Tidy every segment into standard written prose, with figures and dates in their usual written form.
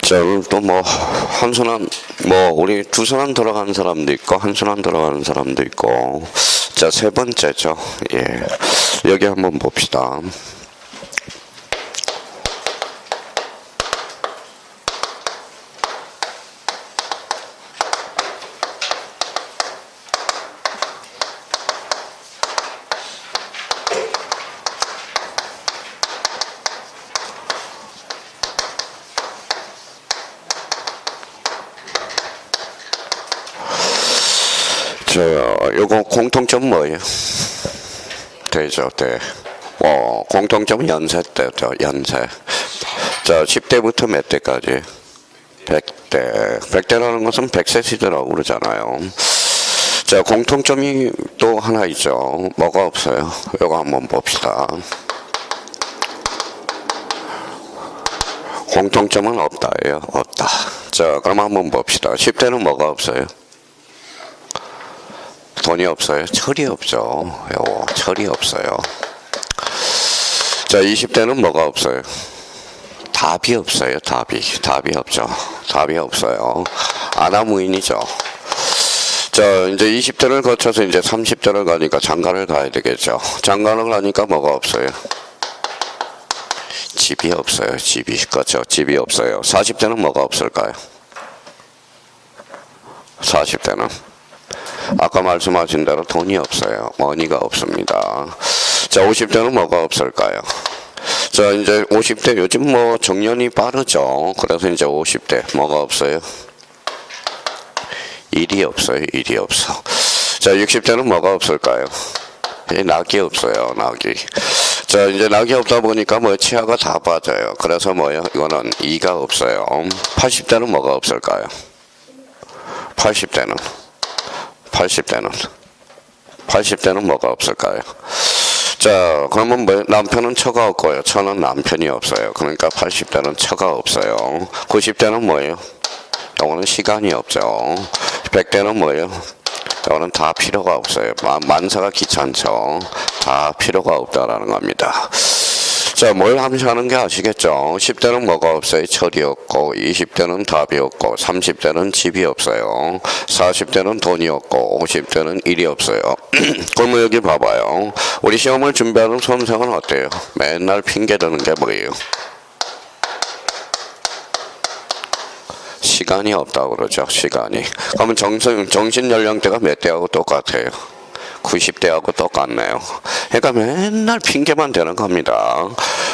저는 또 뭐 한순환 우리 두 순환 들어가는 사람도 있고 한 순환 들어가는 사람도 있고. 자, 세 번째죠. 예, 여기 한번 봅시다. 요거 공통점 뭐예요? 되죠, 네. 공통점 연세 때죠, 연세. 자, 10대부터 몇 대까지? 100대. 100대라는 것은 100세 시대라고 그러잖아요. 자, 공통점이 또 하나 있죠. 뭐가 없어요? 요거 한번 봅시다. 공통점은 없다예요. 없다. 자, 그럼 한번 봅시다. 10대는 뭐가 없어요? 돈이 없어요? 철이 없죠. 철이 없어요. 자, 20대는 뭐가 없어요? 답이 없어요. 답이 없죠. 답이 없어요. 아나무인이죠. 자, 이제 20대를 거쳐서 이제 30대를 가니까 장가를 가야 되겠죠. 장가를 가니까 뭐가 없어요? 집이 없어요. 그렇죠. 집이 없어요. 40대는 뭐가 없을까요? 40대는 아까 말씀하신 대로 돈이 없어요. 머니가 없습니다. 자, 50대는 뭐가 없을까요? 자, 이제 50대 요즘 뭐 정년이 빠르죠. 그래서 이제 50대 뭐가 없어요? 일이 없어요. 일이 없어. 자, 60대는 뭐가 없을까요? 낙이 없어요. 낙이. 자, 이제 낙이 없다 보니까 뭐 치아가 다 빠져요. 그래서 뭐요? 이거는 이가 없어요. 80대는 뭐가 없을까요? 80대는 뭐가 없을까요? 자, 그러면 뭐 남편은 처가 없고요. 처는 남편이 없어요. 그러니까 80대는 처가 없어요. 90대는 뭐예요? 이거는 시간이 없죠. 100대는 뭐예요? 이거는 다 필요가 없어요. 만사가 귀찮죠. 다 필요가 없다라는 겁니다. 자, 뭘 함시하는 게 아시겠죠? 10대는 뭐가 없어요? 철이 없고, 20대는 답이 없고, 30대는 집이 없어요. 40대는 돈이 없고, 50대는 일이 없어요. 그러면 여기 봐봐요. 우리 시험을 준비하는 수험생은 어때요? 맨날 핑계대는 게 뭐예요? 시간이 없다고 그러죠. 시간이. 그러면 정신 연령대가 몇 대하고 똑같아요? 90대하고 똑같네요. 그러니까 맨날 핑계만 대는 겁니다.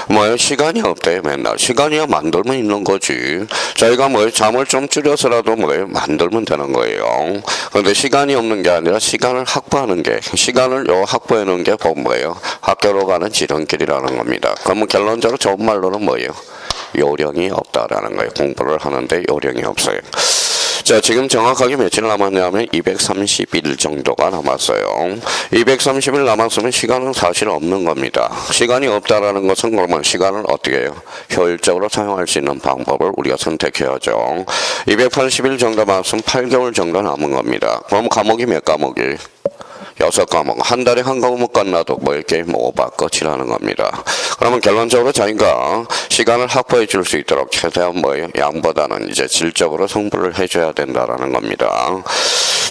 뭐요? 시간이 없대요. 맨날. 시간이야 만들면 있는 거지. 저희가 뭐요? 잠을 좀 줄여서라도 뭐요? 만들면 되는 거예요. 그런데 시간이 없는 게 아니라 시간을 확보하는 게, 시간을 확보해 놓은 게 뭐예요? 학교로 가는 지름길이라는 겁니다. 그러면 결론적으로 좋은 말로는 뭐예요? 요령이 없다라는 거예요. 공부를 하는데 요령이 없어요. 자, 지금 정확하게 며칠 남았냐면 230일 정도가 남았어요. 230일 남았으면 시간은 사실 없는 겁니다. 시간이 없다라는 것은 그러면 시간을 어떻게 해요? 효율적으로 사용할 수 있는 방법을 우리가 선택해야죠. 280일 정도 남았으면 8개월 정도 남은 겁니다. 그럼 과목이 몇 과목이? 6과목. 한 달에 한 과목 끝나도 뭐 이렇게 오바 끝이라는 겁니다. 그러면 결론적으로 자기가 시간을 확보해 줄 수 있도록 최대한 뭐예요? 양보다는 이제 질적으로 승부를 해줘야 된다라는 겁니다.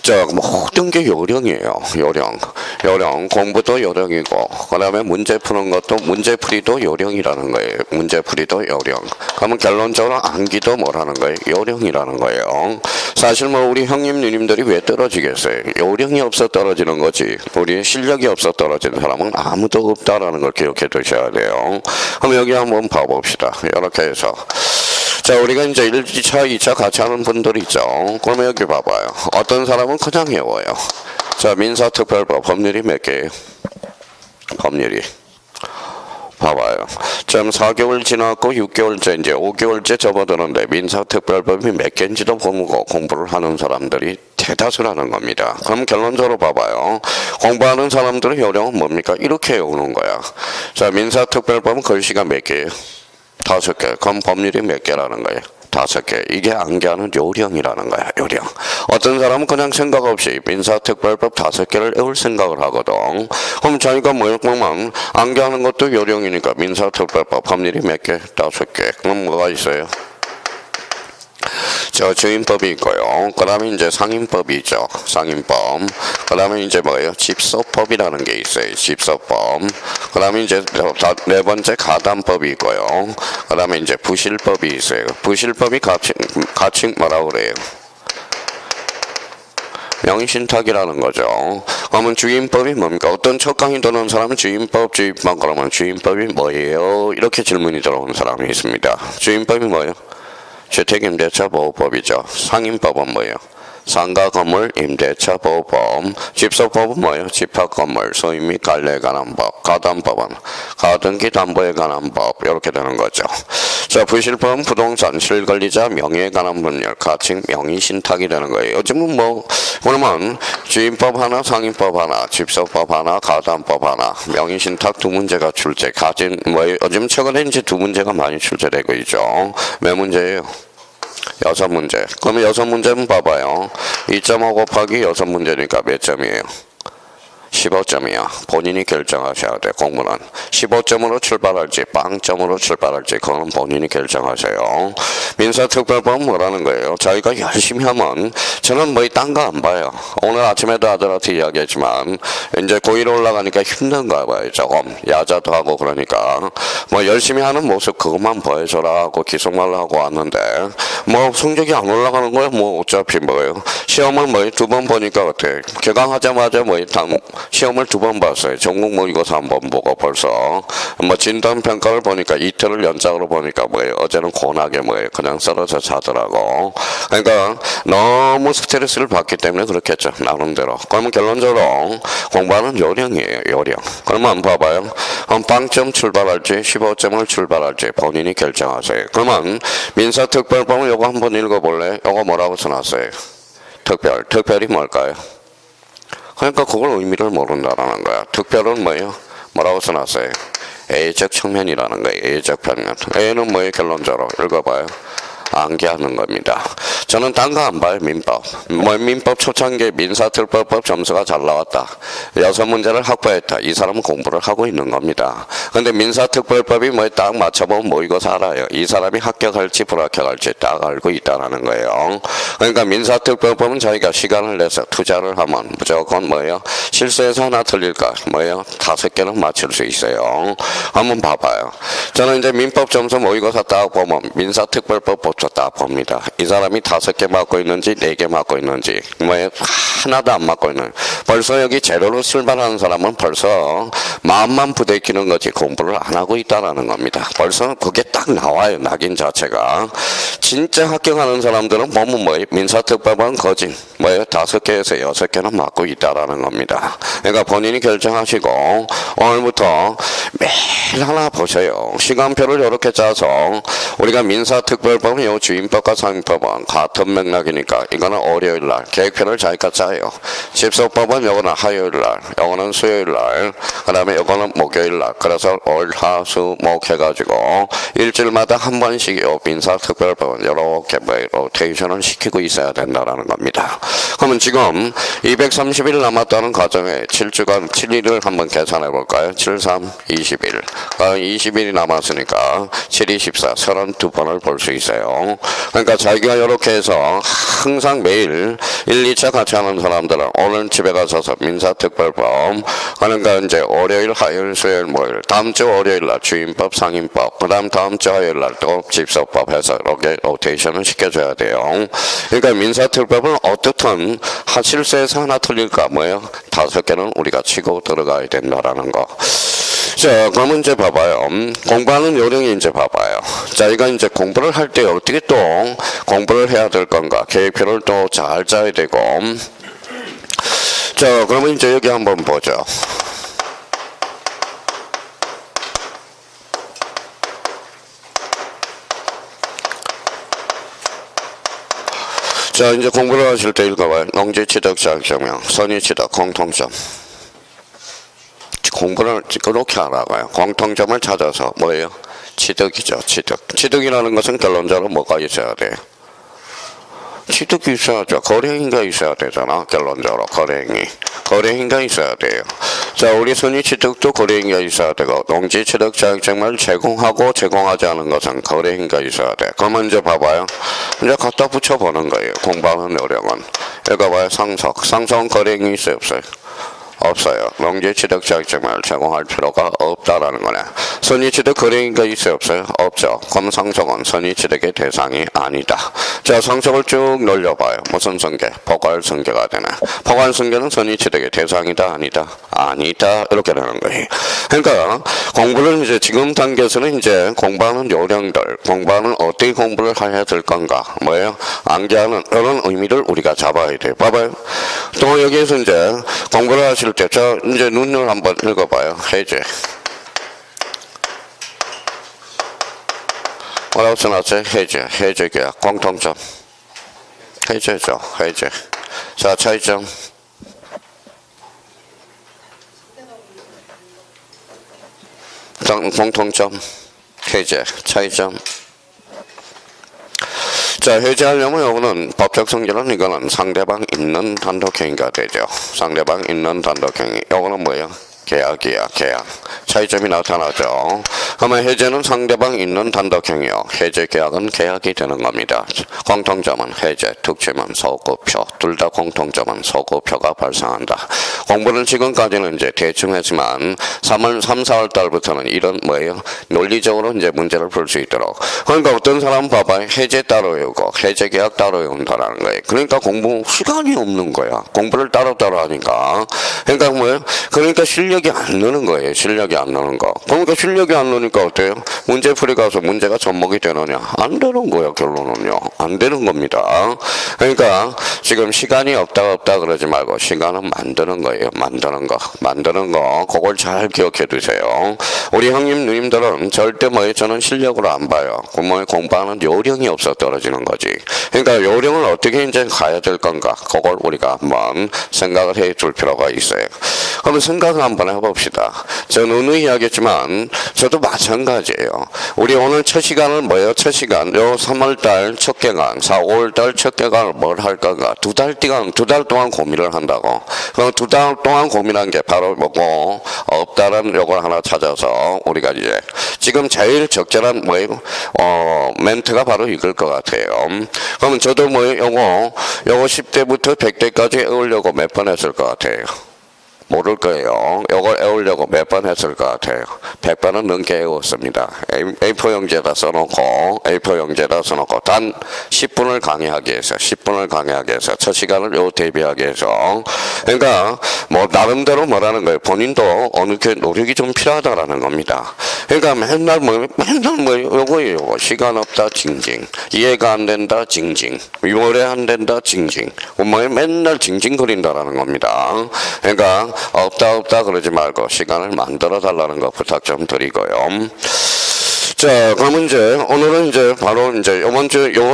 자, 모든 게 요령이에요. 요령. 공부도 요령이고, 그 다음에 문제 푸는 것도 문제풀이도 요령이라는 거예요. 문제풀이도 요령. 그러면 결론적으로 암기도 뭐라는 거예요? 요령이라는 거예요. 사실 뭐 우리 형님 누님들이 왜 떨어지겠어요? 요령이 없어 떨어지는 거지. 우리 실력이 없어 떨어지는 사람은 아무도 없다라는 걸 기억해 두셔야 돼요. 그럼 여기 한번 봐봅시다. 이렇게 해서. 자, 우리가 이제 1차, 2차 같이 하는 분들이 있죠. 그러면 여기 봐봐요. 어떤 사람은 그냥 외워요. 자, 민사특별법 법률이 몇 개예요? 법률이. 봐봐요. 지금 4개월 지났고 6개월째 이제 5개월째 접어드는데 민사특별법이 몇 개인지도 모르고 공부를 하는 사람들이 대다수라는 겁니다. 그럼 결론적으로 봐봐요. 공부하는 사람들의 요령은 뭡니까? 이렇게 외우는 거야. 자, 민사특별법은 글씨가 몇 개예요? 5개. 그럼 법률이 몇 개라는 거예요? 5개. 이게 암기하는 요령이라는 거야. 요령. 어떤 사람은 그냥 생각 없이 민사특별법 5개를 외울 생각을 하거든. 그럼 자기가 뭐만 암기하는 것도 요령이니까 민사특별법 법률이 몇 개? 5개. 그럼 뭐가 있어요? 저 주임법이 있고요. 그 다음에 이제 상임법이 있죠. 상임법. 그 다음에 이제 뭐예요? 집소법이라는 게 있어요. 집소법. 그 다음에 이제 네 번째 가담법이 있고요. 그 다음에 이제 부실법이 있어요. 부실법이 가칭 뭐라고 그래요? 명의신탁이라는 거죠. 그러면 주임법이 뭡니까? 어떤 첫 강의 들어온 사람은 주임법 그러면 주임법이 뭐예요? 이렇게 질문이 들어온 사람이 있습니다. 주임법이 뭐예요? 주택임대차 보호법이죠. 상임법은 뭐예요? 상가 건물 임대차 보호법. 집소법은 뭐예요? 집합 건물 소유 및 관리에 관한 법. 가담법은 가등기 담보에 관한 법. 이렇게 되는 거죠. 자, 부실법은 부동산 실권리자 명의에 관한 법률 가칭 명의신탁이 되는 거예요. 요즘은 그러면 주임법 하나, 상임법 하나, 집소법 하나, 가담법 하나, 명의신탁 2문제가 출제. 요즘 최근에 이제 2문제가 많이 출제되고 있죠. 몇 문제예요? 6문제. 그러면 6문제는 봐봐요. 2.5 곱하기 6문제니까 몇 점이에요? 15점이야. 본인이 결정하셔야 돼. 공부는 15점으로 출발할지 빵점으로 출발할지 그거는 본인이 결정하세요. 민사특별법은 뭐라는 거예요? 자기가 열심히 하면 저는 딴 거 안 봐요. 오늘 아침에도 아들한테 이야기했지만 이제 고1 올라가니까 힘든가 봐요. 조금 야자도 하고 그러니까 열심히 하는 모습 그것만 보여줘라 하고 기속말로 하고 왔는데 성적이 안 올라가는 거예요. 어차피 시험을 2번 보니까 어때? 개강하자마자 시험을 2번 봤어요. 전국 모의고사 1번 보고 벌써 진단평가를 보니까 이틀을 연장으로 보니까 어제는 고나게 그냥 썰어서 자더라고. 그러니까 너무 스트레스를 받기 때문에 그렇겠죠. 나름대로. 그러면 결론적으로 공부하는 요령이에요. 요령. 그러면 봐봐요. 빵점 출발할지 15점을 출발할지 본인이 결정하세요. 그러면 민사특별법은 요거 한번 읽어볼래? 요거 뭐라고 써놨어요? 특별이 뭘까요? 그러니까 그걸 의미를 모른다라는 거야. 특별은 뭐예요? 뭐라고 써놨어요? A적 측면이라는 거예요. A적 측면. A는 뭐예요? 결론적으로 읽어봐요. 암기하는 겁니다. 저는 딴 거 안 봐요. 민법. 민법 초창기 민사특별법 점수가 잘 나왔다. 6문제를 확보했다. 이 사람은 공부를 하고 있는 겁니다. 근데 민사특별법이 딱 맞춰보면 모의고사 알아요. 이 사람이 합격할지 불합격할지 딱 알고 있다는 거예요. 그러니까 민사특별법은 자기가 시간을 내서 투자를 하면 무조건 실수해서 하나 틀릴까? 5개는 맞출 수 있어요. 한번 봐봐요. 저는 이제 민법 점수 모의고사 딱 보면 민사특별법 딱 봅니다. 이 사람이 5개 맞고 있는지 4개 맞고 있는지 하나도 안 맞고 있는. 벌써 여기 제로로 출발하는 사람은 벌써 마음만 부대끼는 거지 공부를 안 하고 있다라는 겁니다. 벌써 그게 딱 나와요. 낙인 자체가. 진짜 합격하는 사람들은 보면 민사특별법은 거진 5개에서 6개는 맞고 있다라는 겁니다. 그러니까 본인이 결정하시고 오늘부터 매일 하나 보세요. 시간표를 이렇게 짜서 우리가 민사특별법은 요 주임법과 상임법은 같은 맥락이니까 이거는 월요일날 계획표를 자기가 짜요. 집소법은 요거는 화요일날, 요거는 수요일날, 그 다음에 요거는 목요일날. 그래서 월, 화, 수, 목 해가지고 일주일마다 한 번씩 요 민사특별법은 이렇게 로테이션을 시키고 있어야 된다라는 겁니다. 그러면 지금 230일 남았다는 가정에 7주간 7일을 한번 계산해 볼까요? 7, 3, 20일. 20일이 남았으니까 7, 24, 32번을 볼 수 있어요. 그러니까 자기가 이렇게 해서 항상 매일 1, 2차 같이 하는 사람들은 오늘 집에 가서서 민사특별법, 그러니까 이제 월요일, 화요일, 수요일, 목요일, 다음 주 월요일 날 주임법, 상임법, 그 다음 주 화요일 날 또 집소법 해서 이렇게 로테이션을 시켜줘야 돼요. 그러니까 민사특별법은 어떻든 실수해서 하나 틀릴까 5개는 우리가 치고 들어가야 된다라는 거. 자, 그러면 이제 봐봐요. 공부하는 요령이 이제 봐봐요. 자기가 이제 공부를 할 때 어떻게 또 공부를 해야 될 건가? 계획표를 또 잘 짜야 되고. 자, 그러면 이제 여기 한번 보죠. 자, 이제 공부를 하실 때 읽어봐요. 농지취득 자격증명, 선의취득, 공통점. 공부를 그렇게 하라고요. 공통점을 찾아서 취득이죠. 취득이라는 것은 결론적으로 뭐가 있어야 돼요? 취득이 있어야죠. 거래행위가 있어야 되잖아. 결론적으로 거래행위가 있어야 돼요. 자, 우리 선의 취득도 거래행위가 있어야 되고 농지 취득 자격증을 제공하고 제공하지 않은 것은 거래행위가 있어야 돼. 그러면 이제 봐봐요. 이제 갖다 붙여보는 거예요. 공부하는 요령은. 여기 봐요. 상속은 거래행위 있어요, 없어요? 없어요. 농지 취득 자격증을 제공할 필요가 없다라는 거네. 선의 취득 거래행위가 있어요, 없어요? 없죠. 그럼 상속은 선의 취득의 대상이 아니다. 자, 상속을 쭉 놀려봐요. 무슨 성계? 포괄성계가 되네. 포괄성계는 선의 취득의 대상이다, 아니다? 아니다. 이렇게 되는 거예요. 그러니까 공부를 이제 지금 단계에서는 이제 공부하는 요령들, 공부하는 어떻게 공부를 해야 될 건가? 뭐예요? 암기하는 이런 의미를 우리가 잡아야 돼요. 봐봐요. 또 여기에서 이제 공부를 하실 때, 저 이제 눈을 한번 읽어봐요. 해제. 뭐라고 써놨어요? 해제 계약. 공통점. 해제죠. 해제. 자, 차이점. 공통점. 해제. 차이점. 자, 해제하려면 이거는 법적 성질은 이거는 상대방 있는 단독행위가 되죠. 상대방 있는 단독행위. 이거는 뭐예요? 계약이야, 계약. 차이점이 나타나죠. 그러면 해제는 상대방 있는 단독행위요. 해제 계약은 계약이 되는 겁니다. 공통점은 해제, 특징은 소급표. 둘 다 공통점은 소급표가 발생한다. 공부는 지금까지는 이제 대충 했지만 3, 4월 달부터는 이런 뭐예요? 논리적으로 이제 문제를 풀 수 있도록. 그러니까 어떤 사람 봐봐요. 해제 따로 외우고 해제 계약 따로 외운다라는 거예요. 그러니까 공부 시간이 없는 거야. 공부를 따로따로 하니까. 그러니까 뭐예요? 그러니까 실력이 안 느는 거예요. 실력이 안 느는 거. 그러니까 실력이 안 느니까 어때요? 문제풀이 가서 문제가 접목이 되느냐? 안 되는 거예요. 결론은요. 안 되는 겁니다. 그러니까 지금 시간이 없다 그러지 말고 시간은 만드는 거예요. 만드는 거. 그걸 잘 기억해 두세요. 우리 형님 누님들은 절대 뭐예요? 저는 실력으로 안 봐요. 공부하는 요령이 없어 떨어지는 거지. 그러니까 요령을 어떻게 이제 가야 될 건가? 그걸 우리가 한번 생각을 해 줄 필요가 있어요. 그러면 생각을 한번 해봅시다. 저는 누누이 하겠지만 저도 마찬가지예요. 우리 오늘 첫 시간을 뭐예요? 첫 시간 요 3월달 첫 개강 4, 5월달 첫 개강을 뭘 할 건가? 두 달 동안 고민을 한다고. 그럼 두 달 동안 고민한 게 바로 뭐고 없다는 요걸 하나 찾아서 우리가 이제 지금 제일 적절한 뭐예요? 멘트가 바로 이걸 것 같아요. 그러면 저도 뭐예요? 요거 10대부터 100대까지 외우려고 몇 번 했을 것 같아요. 모를 거예요. 이걸 외우려고 몇 번 했을 것 같아요. 100번은 넘게 외웠습니다. A4 용지에다 써놓고 단 10분을 강의하기 위해서 첫 시간을 요 대비하기 위해서. 그러니까 뭐 나름대로 뭐라는 거예요. 본인도 어느 게 노력이 좀 필요하다라는 겁니다. 그러니까 맨날 요거 시간 없다 징징, 이해가 안 된다 징징, 요래 안 된다 징징, 맨날 징징거린다라는 겁니다. 그러니까 없다 그러지 말고 시간을 만들어 달라는 거 부탁 좀 드리고요. 자, 그러면 이제 오늘은 이제 바로 이제 요번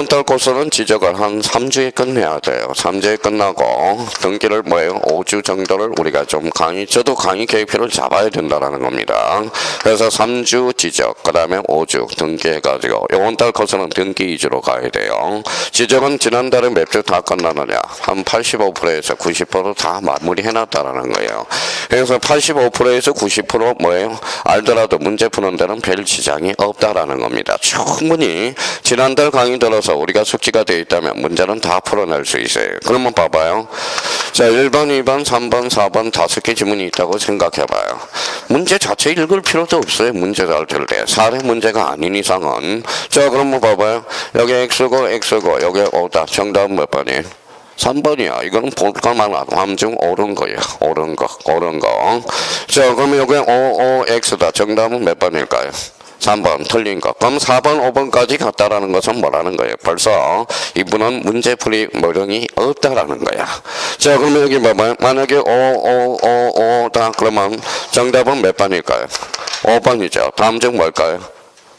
달 코스는 지적을 한 3주에 끝내야 돼요. 3주에 끝나고 등기를 뭐예요? 5주 정도를 우리가 좀 저도 강의 계획표를 잡아야 된다라는 겁니다. 그래서 3주 지적, 그 다음에 5주 등기해가지고 요번 달 코스는 등기 위주로 가야 돼요. 지적은 지난달에 몇 주 다 끝나느냐? 한 85%에서 90% 다 마무리 해놨다라는 거예요. 그래서 85%에서 90% 뭐예요? 알더라도 문제 푸는 데는 별 지장이 없다라는 겁니다. 충분히 지난달 강의 들어서 우리가 숙지가 되어 있다면 문제는 다 풀어낼 수 있어요. 그러면 봐봐요. 자, 1번, 2번, 3번, 4번 5개 지문이 있다고 생각해봐요. 문제 자체 읽을 필요도 없어요. 문제 잘 들 때. 사례 문제가 아닌 이상은. 자, 그럼 봐봐요. 여기 X고 여기 O다. 정답은 몇 번이에요? 3번이야. 이거는 볼까만 함중 옳은 거예요. 옳은 거. 자, 그러면 여기 OX다. 정답은 몇 번일까요? 3번 틀린 거. 그럼 4번, 5번까지 갔다라는 것은 뭐라는 거예요? 벌써 이분은 문제풀이 요령이 없다라는 거야. 자, 그러면 여기 봐봐요. 만약에 5다 그러면 정답은 몇 번일까요? 5번이죠. 다음 중 뭘까요?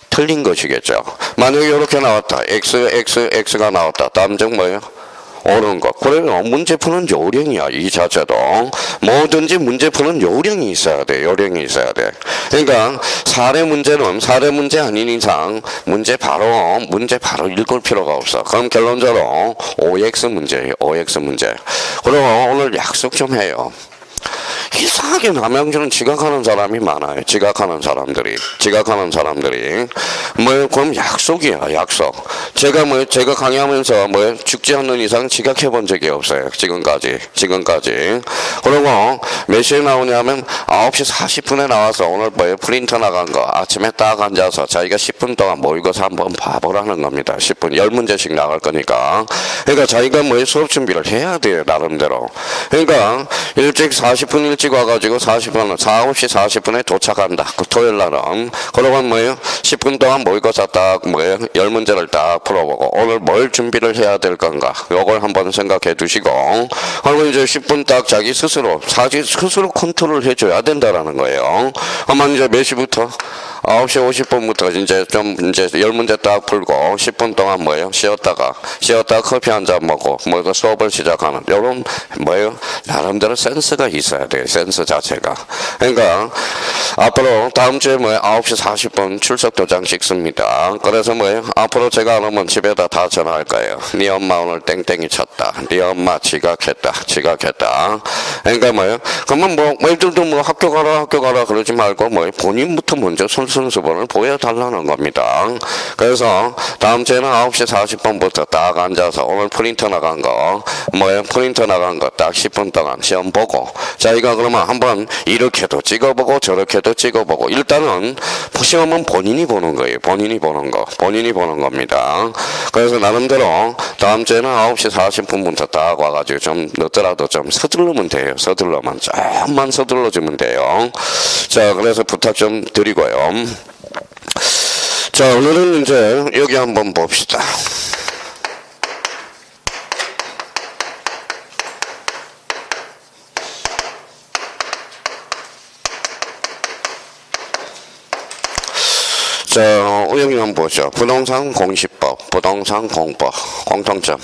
틀린 것이겠죠. 만약에 이렇게 나왔다. X가 나왔다. 다음 중 뭐예요? 옳은 것. 그래요. 문제 푸는 요령이야. 이 자체도. 뭐든지 문제 푸는 요령이 있어야 돼. 요령이 있어야 돼. 그러니까 사례 문제는 사례 문제 아닌 이상 문제 바로 읽을 필요가 없어. 그럼 결론적으로 OX 문제예요. OX 문제. 그리고 오늘 약속 좀 해요. 이상하게 남양주는 지각하는 사람이 많아요. 지각하는 사람들이. 그럼 약속이야, 약속. 제가 강의하면서 죽지 않는 이상 지각해 본 적이 없어요. 지금까지. 그리고 몇 시에 나오냐면 9시 40분에 나와서 오늘 프린터 나간 거 아침에 딱 앉아서 자기가 10분 동안 모의고사 한번 봐보라는 겁니다. 10분, 10문제씩 나갈 거니까. 그러니까 자기가 수업 준비를 해야 돼요, 나름대로. 그러니까 일찍 40분 일찍 와가지고 9시 40분에 도착한다. 그 토요일 날은. 그러면 10분 동안 모의고사 딱 10문제를 딱 풀어보고 오늘 뭘 준비를 해야 될 건가. 요걸 한번 생각해 두시고 그리고 이제 10분 딱 자기 스스로 컨트롤 해줘야 된다라는 거예요. 아마 이제 몇 시부터? 9시 50분부터 이제 10문제 딱 풀고 10분 동안 쉬었다가 커피 한 잔 먹고 수업을 시작하는 요런 나름대로 센스가 있어야 돼요. 센스 자체가. 그러니까 앞으로 다음 주에 9시 40분 출석 도장 찍습니다. 그래서 앞으로 제가 안 오면 집에다 다 전화할 거예요. 네 엄마 오늘 땡땡이 쳤다. 네 엄마 지각했다. 그러니까 그러면 애들도 학교 가라 그러지 말고 본인부터 먼저 선수본을 보여달라는 겁니다. 그래서 다음 주에는 9시 40분부터 딱 앉아서 오늘 프린터 나간 거 딱 10분 동안 시험 보고 자기가 그러면 한번 이렇게도 찍어보고 저렇게도 찍어보고 일단은 시험은 본인이 보는 거예요. 본인이 보는 겁니다. 그래서 나름대로 다음 주에는 9시 40분부터 딱 와가지고 좀 늦더라도 좀 서둘러면 돼요. 조금만 서둘러주면 돼요. 자, 그래서 부탁 좀 드리고요. 자, 오늘은 이제 여기 한번 봅시다. 자, 여기 한번 보죠. 부동산 공시법, 부동산 공법, 공통점.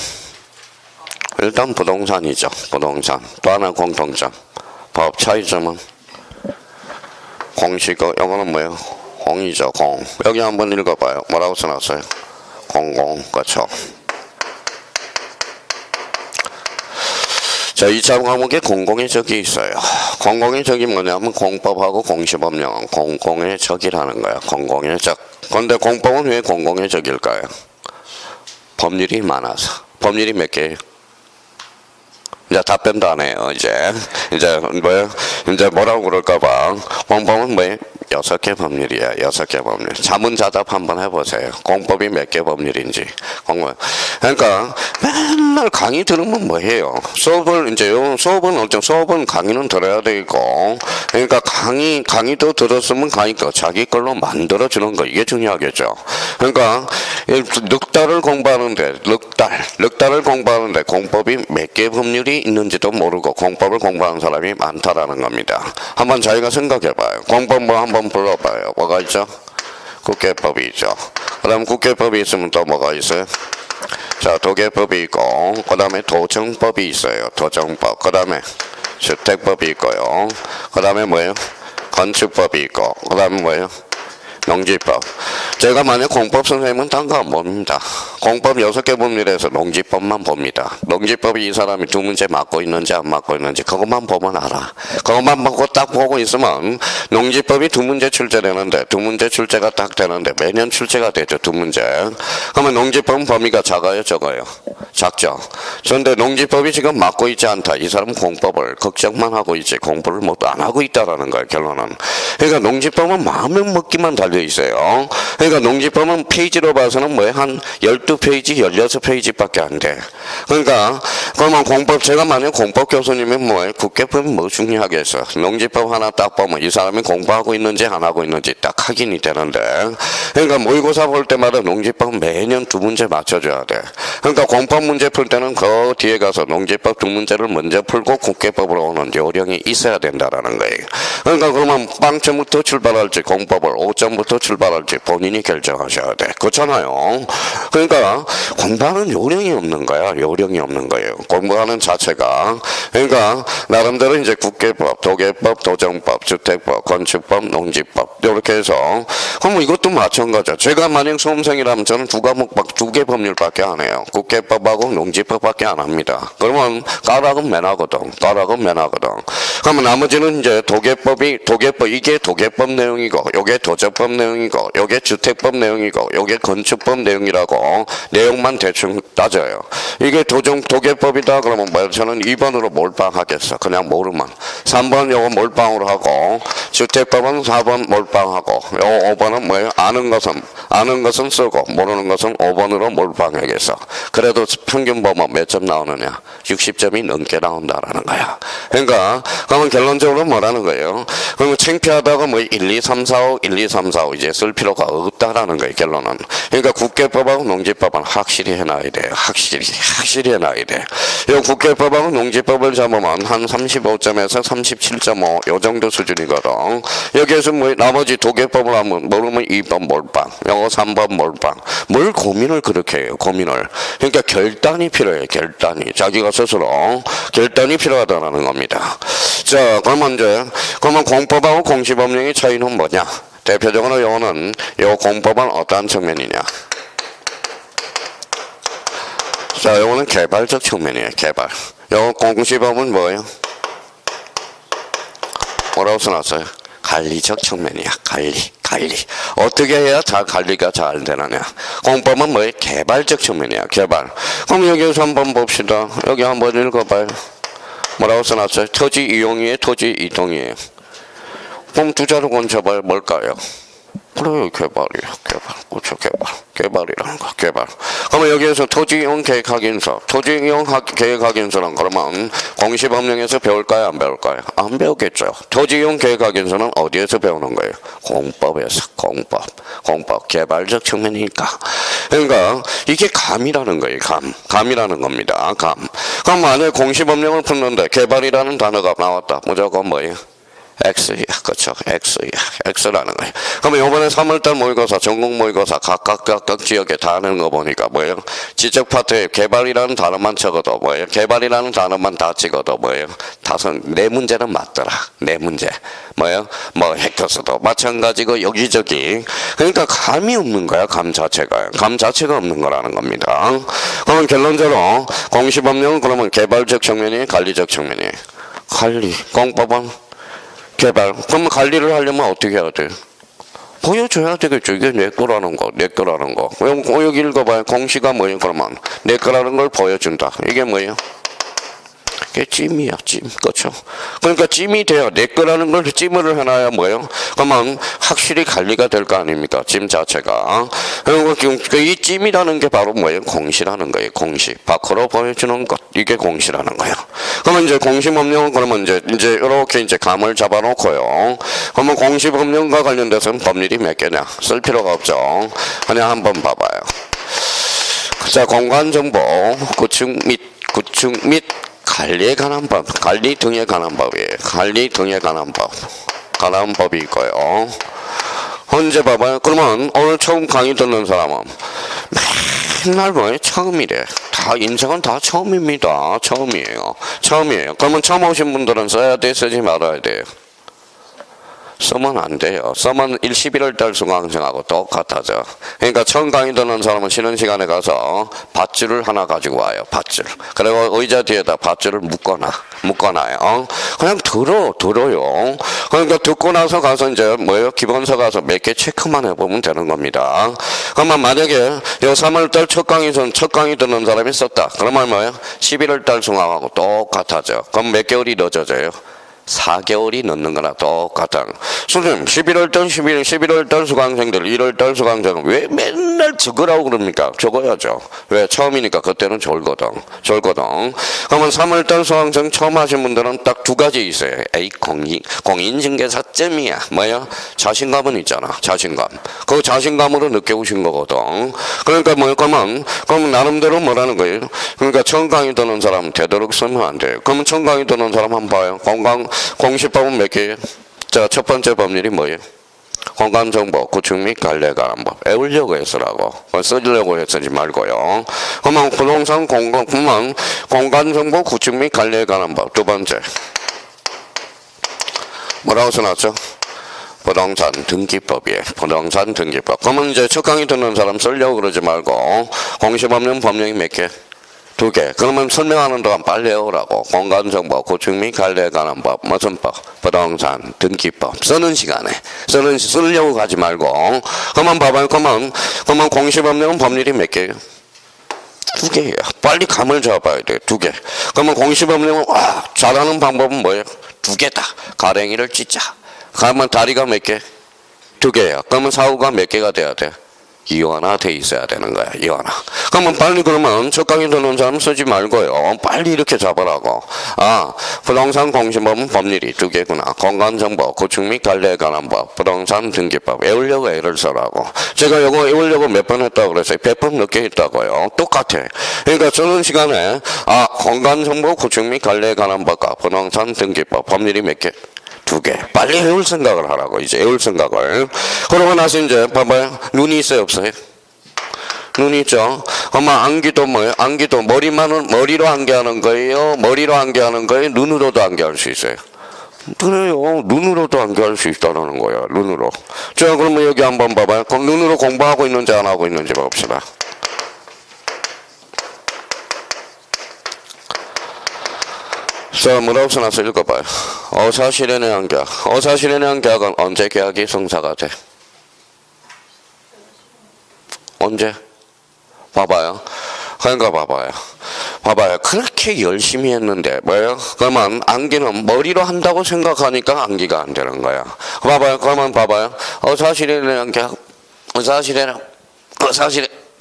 일단 부동산이죠. 부동산. 또 하나 공통점. 법 차이점은 공시고, 이거는 뭐예요? 공이죠, 공. 여기 한번 읽어봐요. 뭐라고 써놨어요? 공공, 그렇죠. 자, 2차 과목에 공공의 적이 있어요. 공공의 적이 뭐냐면 공법하고 공시법령은 공공의 적이라는 거야. 공공의 적. 그런데 공법은 왜 공공의 적일까요? 법률이 많아서. 법률이 몇 개예요? 이제 답변도 안 해요, 이제 뭐라고 그럴까봐. 공법은 6개 법률이야, 6개 법률. 자문자답 한번 해보세요. 공법이 몇 개 법률인지. 그러니까 맨날 강의 들으면 뭐해요? 수업은 강의는 들어야 되고, 그러니까 강의도 들었으면 강의 거 자기 걸로 만들어주는 거, 이게 중요하겠죠. 그러니까 넉 달을 공부하는데 공법이 몇 개 법률이 있는지도 모르고 공법을 공부하는 사람이 많다라는 겁니다. 한번 자기가 생각해봐요. 공법 한번 불러봐요. 뭐가 있죠? 국회법이 있죠. 그 다음 국회법이 있으면 또 뭐가 있어요? 자, 도계법이 있고, 그 다음에 도정법이 있어요. 도정법. 그 다음에 주택법이 있고요. 그 다음에 뭐예요? 건축법이 있고, 그 다음에 뭐예요? 농지법. 제가 만약 공법 선생님은 딴 거 안 봅니다. 공법 6개 법률에서 농지법만 봅니다. 농지법이 이 사람이 두 문제 맞고 있는지 안 맞고 있는지 그것만 보면 알아. 그것만 보고 딱 보고 있으면 농지법이 두 문제 출제되는데 두 문제 출제가 딱 되는데 매년 출제가 되죠. 두 문제. 그러면 농지법은 범위가 작아요, 적어요? 작죠. 그런데 농지법이 지금 맞고 있지 않다. 이 사람은 공법을 걱정만 하고 있지 공부를 못 안 하고 있다라는 거예요, 결론은. 그러니까 농지법은 마음을 먹기만 달려 있어요. 그러니까 농지법은 페이지로 봐서는 한 12페이지, 16페이지밖에 안 돼. 그러니까 그러면 공법, 제가 만약 공법 교수님은 국회법이 뭐 중요하겠어. 농지법 하나 딱 보면 이 사람이 공부하고 있는지 안 하고 있는지 딱 확인이 되는데, 그러니까 모의고사 볼 때마다 농지법 매년 두 문제 맞춰줘야 돼. 그러니까 공법 문제 풀 때는 그 뒤에 가서 농지법 두 문제를 먼저 풀고 국회법으로 오는 요령이 있어야 된다라는 거예요. 그러니까 그러면 빵점부터 출발할지 공법을 5점부터 어디서부터 출발할지 본인이 결정하셔야 돼. 그렇잖아요. 그러니까 공부하는 요령이 없는 거야. 요령이 없는 거예요. 공부하는 자체가. 그러니까 나름대로 이제 국계법, 도계법, 도정법, 주택법, 건축법, 농지법 이렇게 해서 그럼 이것도 마찬가지야. 제가 만약 수험생이라면 저는 두 개 법률밖에 안 해요. 국계법하고 농지법밖에 안 합니다. 그러면 까락은 맨하거든. 까락은 맨하거든. 그러면 나머지는 이제 도계법 이게 도계법 내용이고 요게 도정법 내용이고 요게 주택법 내용이고 요게 건축법 내용이라고 내용만 대충 따져요. 이게 도계법이다 그러면 뭐 저는 2번으로 몰빵하겠어. 그냥 모르면 3번 요거 몰빵으로 하고 주택법은 4번 몰빵하고 요 5번은 뭐예요? 아는 것은 쓰고 모르는 것은 5번으로 몰빵하겠어. 그래도 평균 보면 몇 점 나오느냐? 60점이 넘게 나온다라는 거야. 그러니까 그러면 결론적으로 뭐라는 거예요? 그러면 창피하다고 뭐 1, 2, 3, 4, 5, 1, 2, 3, 4, 5 이제 쓸 필요가 없다라는 거예요. 결론은. 그러니까 국계법하고 농지법은 확실히 해놔야 돼요. 확실히 해놔야 돼. 이 국계법하고 농지법을 잡으면 한 35점에서 37.5 요 정도 수준이거든. 여기에서 뭐 나머지 도계법을 하면 모르면 2번 몰빵, 요거 3번 몰빵. 뭘 고민을 그렇게 해요? 고민을. 그러니까 결단이 필요해요. 결단이. 자기가 스스로 결단이 필요하다는 겁니다. 자, 그러면 공법하고 공시법령의 차이는 뭐냐? 대표적으로 요거는 요 공법은 어떠한 측면이냐? 자, 요거는 개발적 측면이에요. 개발. 요 공시법은 뭐예요? 뭐라고 써놨어요? 관리적 측면이야. 관리. 어떻게 해야 관리가 잘 되느냐? 공법은 뭐예요? 개발적 측면이야. 개발. 그럼 여기서 한번 봅시다. 여기 한번 읽어봐요. 뭐라고 써놨어요? 토지 이용이에요? 토지 이동이에요? 그럼 두 자로 건져봐요. 뭘까요? 그래요. 개발이에요. 개발. 그렇죠. 개발이라는 거. 개발. 그러면 여기에서 토지이용 계획확인서. 토지이용 계획확인서는 그러면 공시법령에서 배울까요? 안 배울까요? 안 배우겠죠. 토지이용 계획확인서는 어디에서 배우는 거예요? 공법에서. 공법. 개발적 측면이니까. 그러니까 이게 감이라는 거예요. 감이라는 겁니다. 감. 그럼 만약에 공시법령을 풀는데 개발이라는 단어가 나왔다. 무조건 뭐예요? X야. 그렇죠. X라는 거예요. 그러면 이번에 3월달 모의고사, 전국 모의고사 각각 지역에 다 하는 거 보니까 뭐예요? 지적 파트에 개발이라는 단어만 적어도 뭐예요? 개발이라는 단어만 다 찍어도 뭐예요? 네 문제는 맞더라. 네 문제. 뭐예요? 뭐 헥터스도 마찬가지고 여기저기. 그러니까 감이 없는 거야. 감 자체가 없는 거라는 겁니다. 그러면 결론적으로 공시법령은 그러면 개발적 측면이 관리적 측면이 관리. 공법은 개발. 그럼 관리를 하려면 어떻게 해야 돼? 보여줘야 되겠죠. 이게 내 거라는 거. 여기 읽어봐요. 공시가 뭐예요? 그러면 내 거라는 걸 보여준다. 이게 뭐예요? 이게 찜이야, 찜. 그렇죠? 그러니까 찜이 돼야 내 거라는 걸 찜을 해놔야 뭐예요? 그러면 확실히 관리가 될 거 아닙니까? 찜 자체가. 그리고 이 찜이라는 게 바로 뭐예요? 공시라는 거예요. 공시. 밖으로 보여주는 것. 이게 공시라는 거예요. 그러면 이제 공시법령은 그러면 이제 이렇게 이제 감을 잡아놓고요. 그러면 공시법령과 관련돼서는 법률이 몇 개냐? 쓸 필요가 없죠. 그냥 한번 봐봐요. 자, 공간정보 구축 및 관리에 관한 법, 관리 등에 관한 법이에요. 관리 등에 관한 법이 있고요. 언제 봐봐요? 그러면 오늘 처음 강의 듣는 사람은 맨날 뭐예요? 처음이래. 다 인생은 다 처음입니다. 처음이에요. 그러면 처음 오신 분들은 써야 돼, 쓰지 말아야 돼요. 쓰면 안 돼요. 쓰면 11월달 수강생하고 똑같아져. 그러니까 처음 강의 듣는 사람은 쉬는 시간에 가서 밧줄을 하나 가지고 와요. 밧줄. 그리고 의자 뒤에다 밧줄을 묶어놔요. 그냥 들어요. 그러니까 듣고 나서 가서 이제 뭐예요? 기본서 가서 몇 개 체크만 해보면 되는 겁니다. 그러면 만약에 요 3월달 첫 강의 듣는 사람이 썼다. 그러면 뭐예요? 11월달 수강하고 똑같아져. 그럼 몇 개월이 늦어져요? 4개월이 넣는 거나 똑같아. 선생님, 11월달 수강생들, 1월달 수강생은 왜 맨날 적으라고 그럽니까? 적어야죠. 왜? 처음이니까 그때는 졸거든. 그러면 3월달 수강생 처음 하신 분들은 딱 두 가지 있어요. A, 공인중개사점이야. 뭐야? 자신감은 있잖아. 자신감. 그 자신감으로 느껴오신 거거든. 그러니까 그러면 나름대로 뭐라는 거예요? 그러니까 처음 강의 듣는 사람 되도록 쓰면 안 돼요. 그러면 처음 강의 듣는 사람 한번 봐요. 공시법은 몇 개예요? 자, 첫 번째 법률이 뭐예요? 공간정보 구축 및 관리에 관한 법. 외우려고 했으라고. 쓰려고 했지 말고요. 그러면 부동산 공간정보 구축 및 관리에 관한 법. 두 번째. 뭐라고 써놨죠? 부동산 등기법이에요. 부동산 등기법. 그러면 이제 첫 강의 듣는 사람 쓰려고 그러지 말고 공식 없는 법령이 몇 개? 2개. 그러면 설명하는 동안 빨리 외우라고. 공간정보 구축 및 관리에 관한 법. 무슨 법? 부동산 등기법. 쓰는 시간에. 쓰려고 가지 말고. 그러면 봐봐요. 그러면 공식 법령은 법률이 몇 개예요? 2개예요. 빨리 감을 잡아야 돼요. 2개. 그러면 공식 법령은 잘하는 방법은 뭐예요? 2개다. 가랭이를 찢자. 그러면 다리가 몇 개? 2개예요. 그러면 사후가 몇 개가 돼야 돼? 이완화 돼 있어야 되는 거야. 이완화. 그러면 빨리 그러면 첫 강의 듣는 사람 쓰지 말고요. 빨리 이렇게 잡으라고. 부동산 공시법은 법률이 2개구나. 공간정보 구축 및 관리에 관한 법. 부동산 등기법. 외우려고 애를 써라고. 제가 이거 외우려고 몇 번 했다고 그랬어요. 100번 넘게 했다고요. 똑같아. 그러니까 쓰는 시간에 공간정보 구축 및 관리에 관한 법과 부동산 등기법. 법률이 몇 개? 2개. 빨리 외울 생각을 하라고. 이제 외울 생각을. 그러고 나서 이제 봐봐요. 눈이 있어요, 없어요? 눈이 있죠. 그러면 안기도 뭐예요? 안기도 머리로 안개하는 거예요? 머리로 안개하는 거예요? 눈으로도 안개할 수 있어요? 그래요. 눈으로도 안개할 수 있다는 거야. 눈으로. 자, 그러면 여기 한번 봐봐요. 그럼 눈으로 공부하고 있는지 안 하고 있는지 봅시다. 자, 뭐라고 써놨어? 읽어봐요. 어사실현의 계약. 어사실현의 계약은 언제 계약이 성사가 돼? 언제? 봐봐요. 그러니까 봐봐요. 그렇게 열심히 했는데 뭐예요? 그러면 암기는 머리로 한다고 생각하니까 암기가 안 되는 거야. 봐봐요. 그러면 봐봐요. 어사실현의 계약. 어사실현.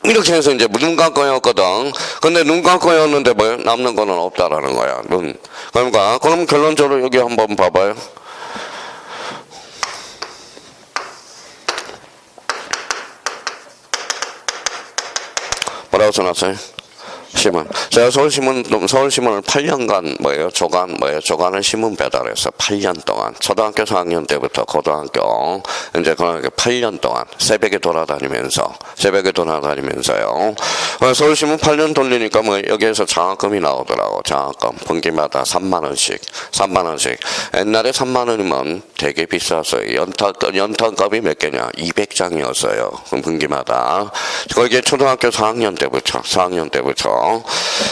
이렇게 해서 이제 눈 감고였거든. 근데 눈 감고였는데 뭐 남는 거는 없다라는 거야. 눈. 그러니까 그럼 결론적으로 여기 한번 봐봐요. 뭐라고 써놨어요? 신문. 제가 서울신문을 8년간 조간을 신문 배달해서 8년 동안 초등학교 4학년 때부터 고등학교 이제 그렇게 8년 동안 새벽에 돌아다니면서요. 서울신문 8년 돌리니까 뭐 여기에서 장학금이 나오더라고. 장학금 분기마다 3만 원씩. 옛날에 3만 원이면 되게 비쌌어요. 연탄값이 몇 개냐? 200장이었어요. 분기마다. 거기에 초등학교 4학년 때부터.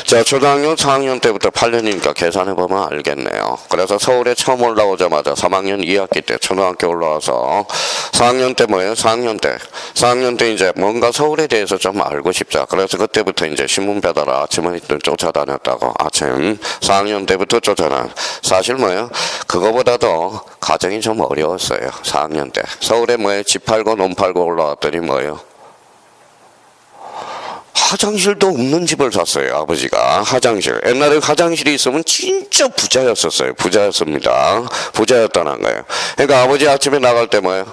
자, 초등학교 4학년 때부터 8년이니까 계산해보면 알겠네요. 그래서 서울에 처음 올라오자마자 3학년 2학기 때 초등학교 올라와서 4학년 때 뭐예요? 4학년 때 이제 뭔가 서울에 대해서 좀 알고 싶자. 그래서 그때부터 이제 신문 배달을 아침에 쫓아다녔다고. 아침 4학년 때부터 쫓아다녔. 사실 뭐예요? 그거보다도 가정이 좀 어려웠어요. 4학년 때. 서울에 뭐예요? 집 팔고 논 팔고 올라왔더니 뭐예요? 화장실도 없는 집을 샀어요. 아버지가. 화장실. 옛날에 화장실이 있으면 진짜 부자였습니다. 부자였다는 거예요. 그러니까 아버지 아침에 나갈 때 뭐예요?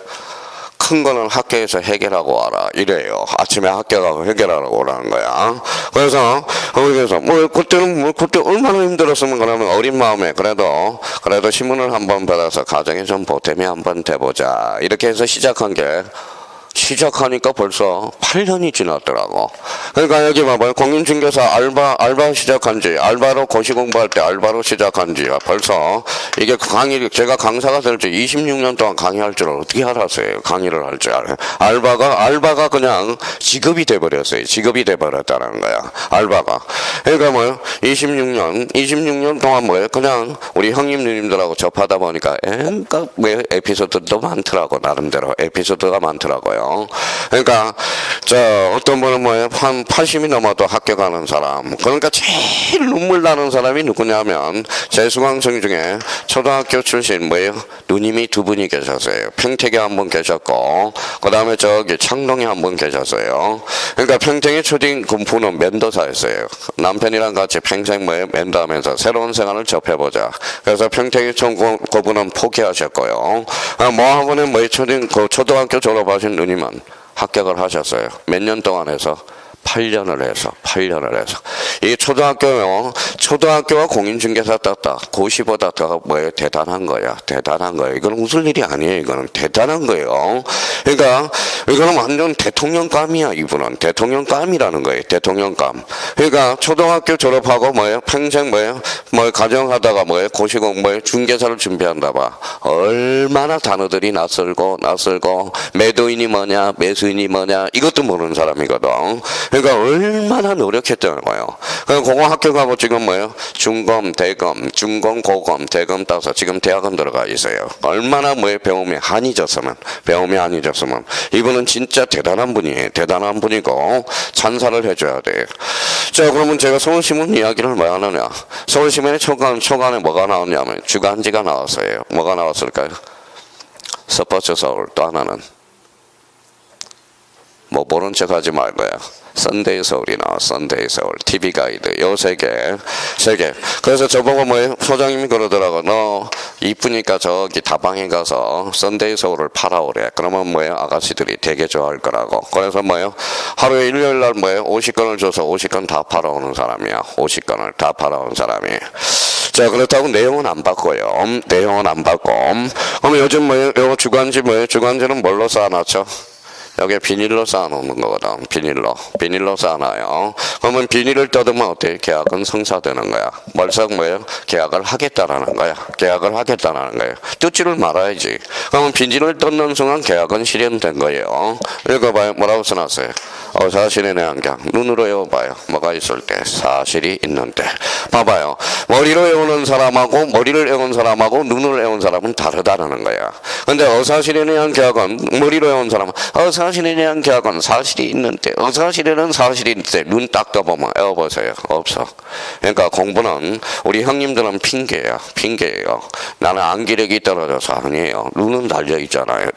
큰 거는 학교에서 해결하고 와라. 이래요. 아침에 학교 가서 해결하라고 오라는 거야. 그래서 그때 얼마나 힘들었으면 그러면 어린 마음에 그래도 신문을 한번 받아서 가정에 좀 보탬이 한번 돼보자. 이렇게 해서 시작하니까 벌써 8년이 지났더라고. 그러니까 여기 봐봐요. 공인중개사 알바 시작한 지, 알바로 고시 공부할 때 알바로 시작한 지가 벌써 이게 제가 강사가 될 줄 26년 동안 강의할 줄 어떻게 알았어요? 강의를 할 줄 알아요. 알바가 그냥 직업이 돼버렸어요. 직업이 돼버렸다는 거야. 알바가. 그러니까 뭐요? 26년 동안 뭐예요? 그냥 우리 형님 누님들하고 접하다 보니까 그러니까 에피소드도 많더라고. 나름대로 에피소드가 많더라고요. 그러니까 어떤 분은 뭐예요? 한 80이 넘어도 학교 가는 사람. 그러니까 제일 눈물 나는 사람이 누구냐면 제 수강생 중에 초등학교 출신 뭐예요? 누님이 2분이 계셨어요. 평택에 한 분 계셨고 그 다음에 저기 창동에 한 분 계셨어요. 그러니까 평택의 초딩 군부는 면도사였어요. 남편이랑 같이 평생 면도하면서 새로운 생활을 접해보자. 그래서 평택의 그분은 포기하셨고요. 모학원에 초등학교 졸업하신 누님은 합격을 하셨어요. 몇 년 동안 해서 8년을 해서 이 초등학교와 공인중개사 땄다 고시보 땄다가 뭐예요? 대단한 거야. 이거는 웃을 일이 아니에요. 이거는 대단한 거예요. 그러니까 이거는 완전 대통령감이야. 이분은 대통령감이라는 거예요. 대통령감. 그러니까 초등학교 졸업하고 뭐예요? 평생 뭐예요? 가정하다가 뭐예요? 고시공 뭐예요? 중개사를 준비한다 봐. 얼마나 단어들이 낯설고 매도인이 뭐냐 매수인이 뭐냐 이것도 모르는 사람이거든. 그러니까 얼마나 노력했다는 거예요. 그럼 공학교 가고 지금 뭐예요? 중검, 대검, 중검, 고검, 대검 따서 지금 대학원 들어가 있어요. 얼마나 뭐예요? 배움이 한해졌으면 이분은 진짜 대단한 분이에요. 대단한 분이고 찬사를 해줘야 돼요. 자, 그러면 제가 서울신문 이야기를 뭐 하느냐? 서울신문의 초간에 뭐가 나왔냐면 주간지가 나왔어요. 뭐가 나왔을까요? 스포츠 서울. 또 하나는 뭐 모른 척 하지 말고요. 선데이 서울이 나와. 선데이 서울 TV 가이드 요 세 개. 그래서 저보고 뭐예요? 소장님이 그러더라고. 너 이쁘니까 저기 다방에 가서 선데이 서울을 팔아오래. 그러면 뭐예요? 아가씨들이 되게 좋아할 거라고. 그래서 뭐예요? 하루에 일요일 날 뭐예요? 50건을 줘서 50건 다 팔아오는 사람이야. 50건을 다 팔아온 사람이. 자, 그렇다고 내용은 안 바꿔요. 그럼 요즘 뭐예요? 요 주간지 뭐예요? 주간지는 뭘로 쌓아놨죠? 여기에 비닐로 쌓아놓는 거거든. 비닐로 쌓아놔요. 그러면 비닐을 뜯으면 어때요? 계약은 성사되는 거야. 벌써 뭐예요? 계약을 하겠다라는 거야. 뜯지를 말아야지. 그러면 비닐을 뜯는 순간 계약은 실현된 거예요. 읽어봐요. 뭐라고 써놨어요? 사실에 대한 경 눈으로 외워봐요. 뭐가 있을 때 사실이 있는데. 봐봐요. 머리를 외우는 사람하고 눈을 외운 사람은 다르다는 거야. 근데 어사실에 대한 계약은 머리로 외운 사람은 어사실에 대한 계약은 사실이 있는데 어사실에는 사실이 있는데 눈 딱 떠보면 외워보세요. 없어. 그러니까 공부는 우리 형님들은 핑계예요. 나는 암기력이 떨어져서 아니에요. 눈은 달려있잖아요.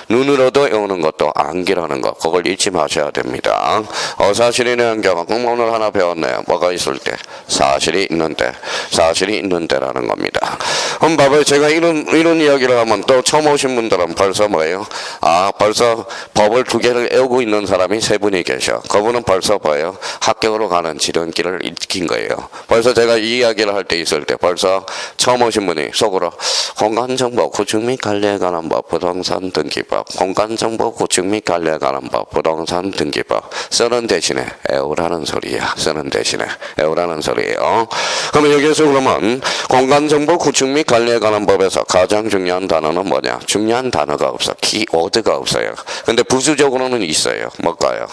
눈으로도 외우는 것도 암기라는 거 그걸 잊지 마셔야 됩니다. 어사실에 대한 계약은 오늘 하나 배웠네요. 뭐가 있을 때 사실이 있는데라는 겁니다. 그럼 봐봐요. 제가 이런 이야기를 하면 또 처음 오신 분들은 벌써 뭐예요? 벌써 법을 2개를 외우고 있는 사람이 3분이 계셔. 그분은 벌써 뭐예요? 합격으로 가는 지름길을 익힌 거예요. 벌써 제가 이 이야기를 할 때 있을 때 벌써 처음 오신 분이 속으로 공간정보 구축 및 관리에 관한 법 부동산 등기법 부동산 등기법 쓰는 대신에 외우라는 소리야. 그러면 여기에서 그러면 공간정보 구축 및 관리에 관한 법에서 가장 중요한 단어는 뭐냐? 중요한 단어가 없어. 키워드가 없어요. 근데 부수적으로는 있어요. 뭘까요?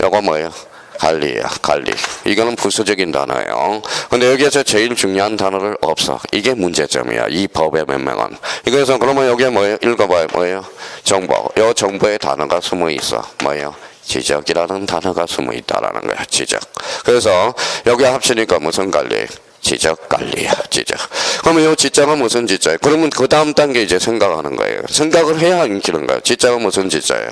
요거 뭐예요? 관리. 이거는 부수적인 단어예요. 근데 여기에서 제일 중요한 단어를 없어. 이게 문제점이야. 이 법의 명명은. 그래서 그러면 여기에 뭐예요? 읽어봐요. 뭐예요? 정보. 요 정보의 단어가 숨어 있어. 뭐예요? 지적이라는 단어가 숨어 있다라는 거야. 지적. 그래서 여기 합치니까 무슨 관리? 지적 관리야. 그러면 이 지자가 무슨 지자예요? 그러면 그 다음 단계 이제 생각하는 거예요. 생각을 해야 익히는 거예요. 지자가 무슨 지자예요?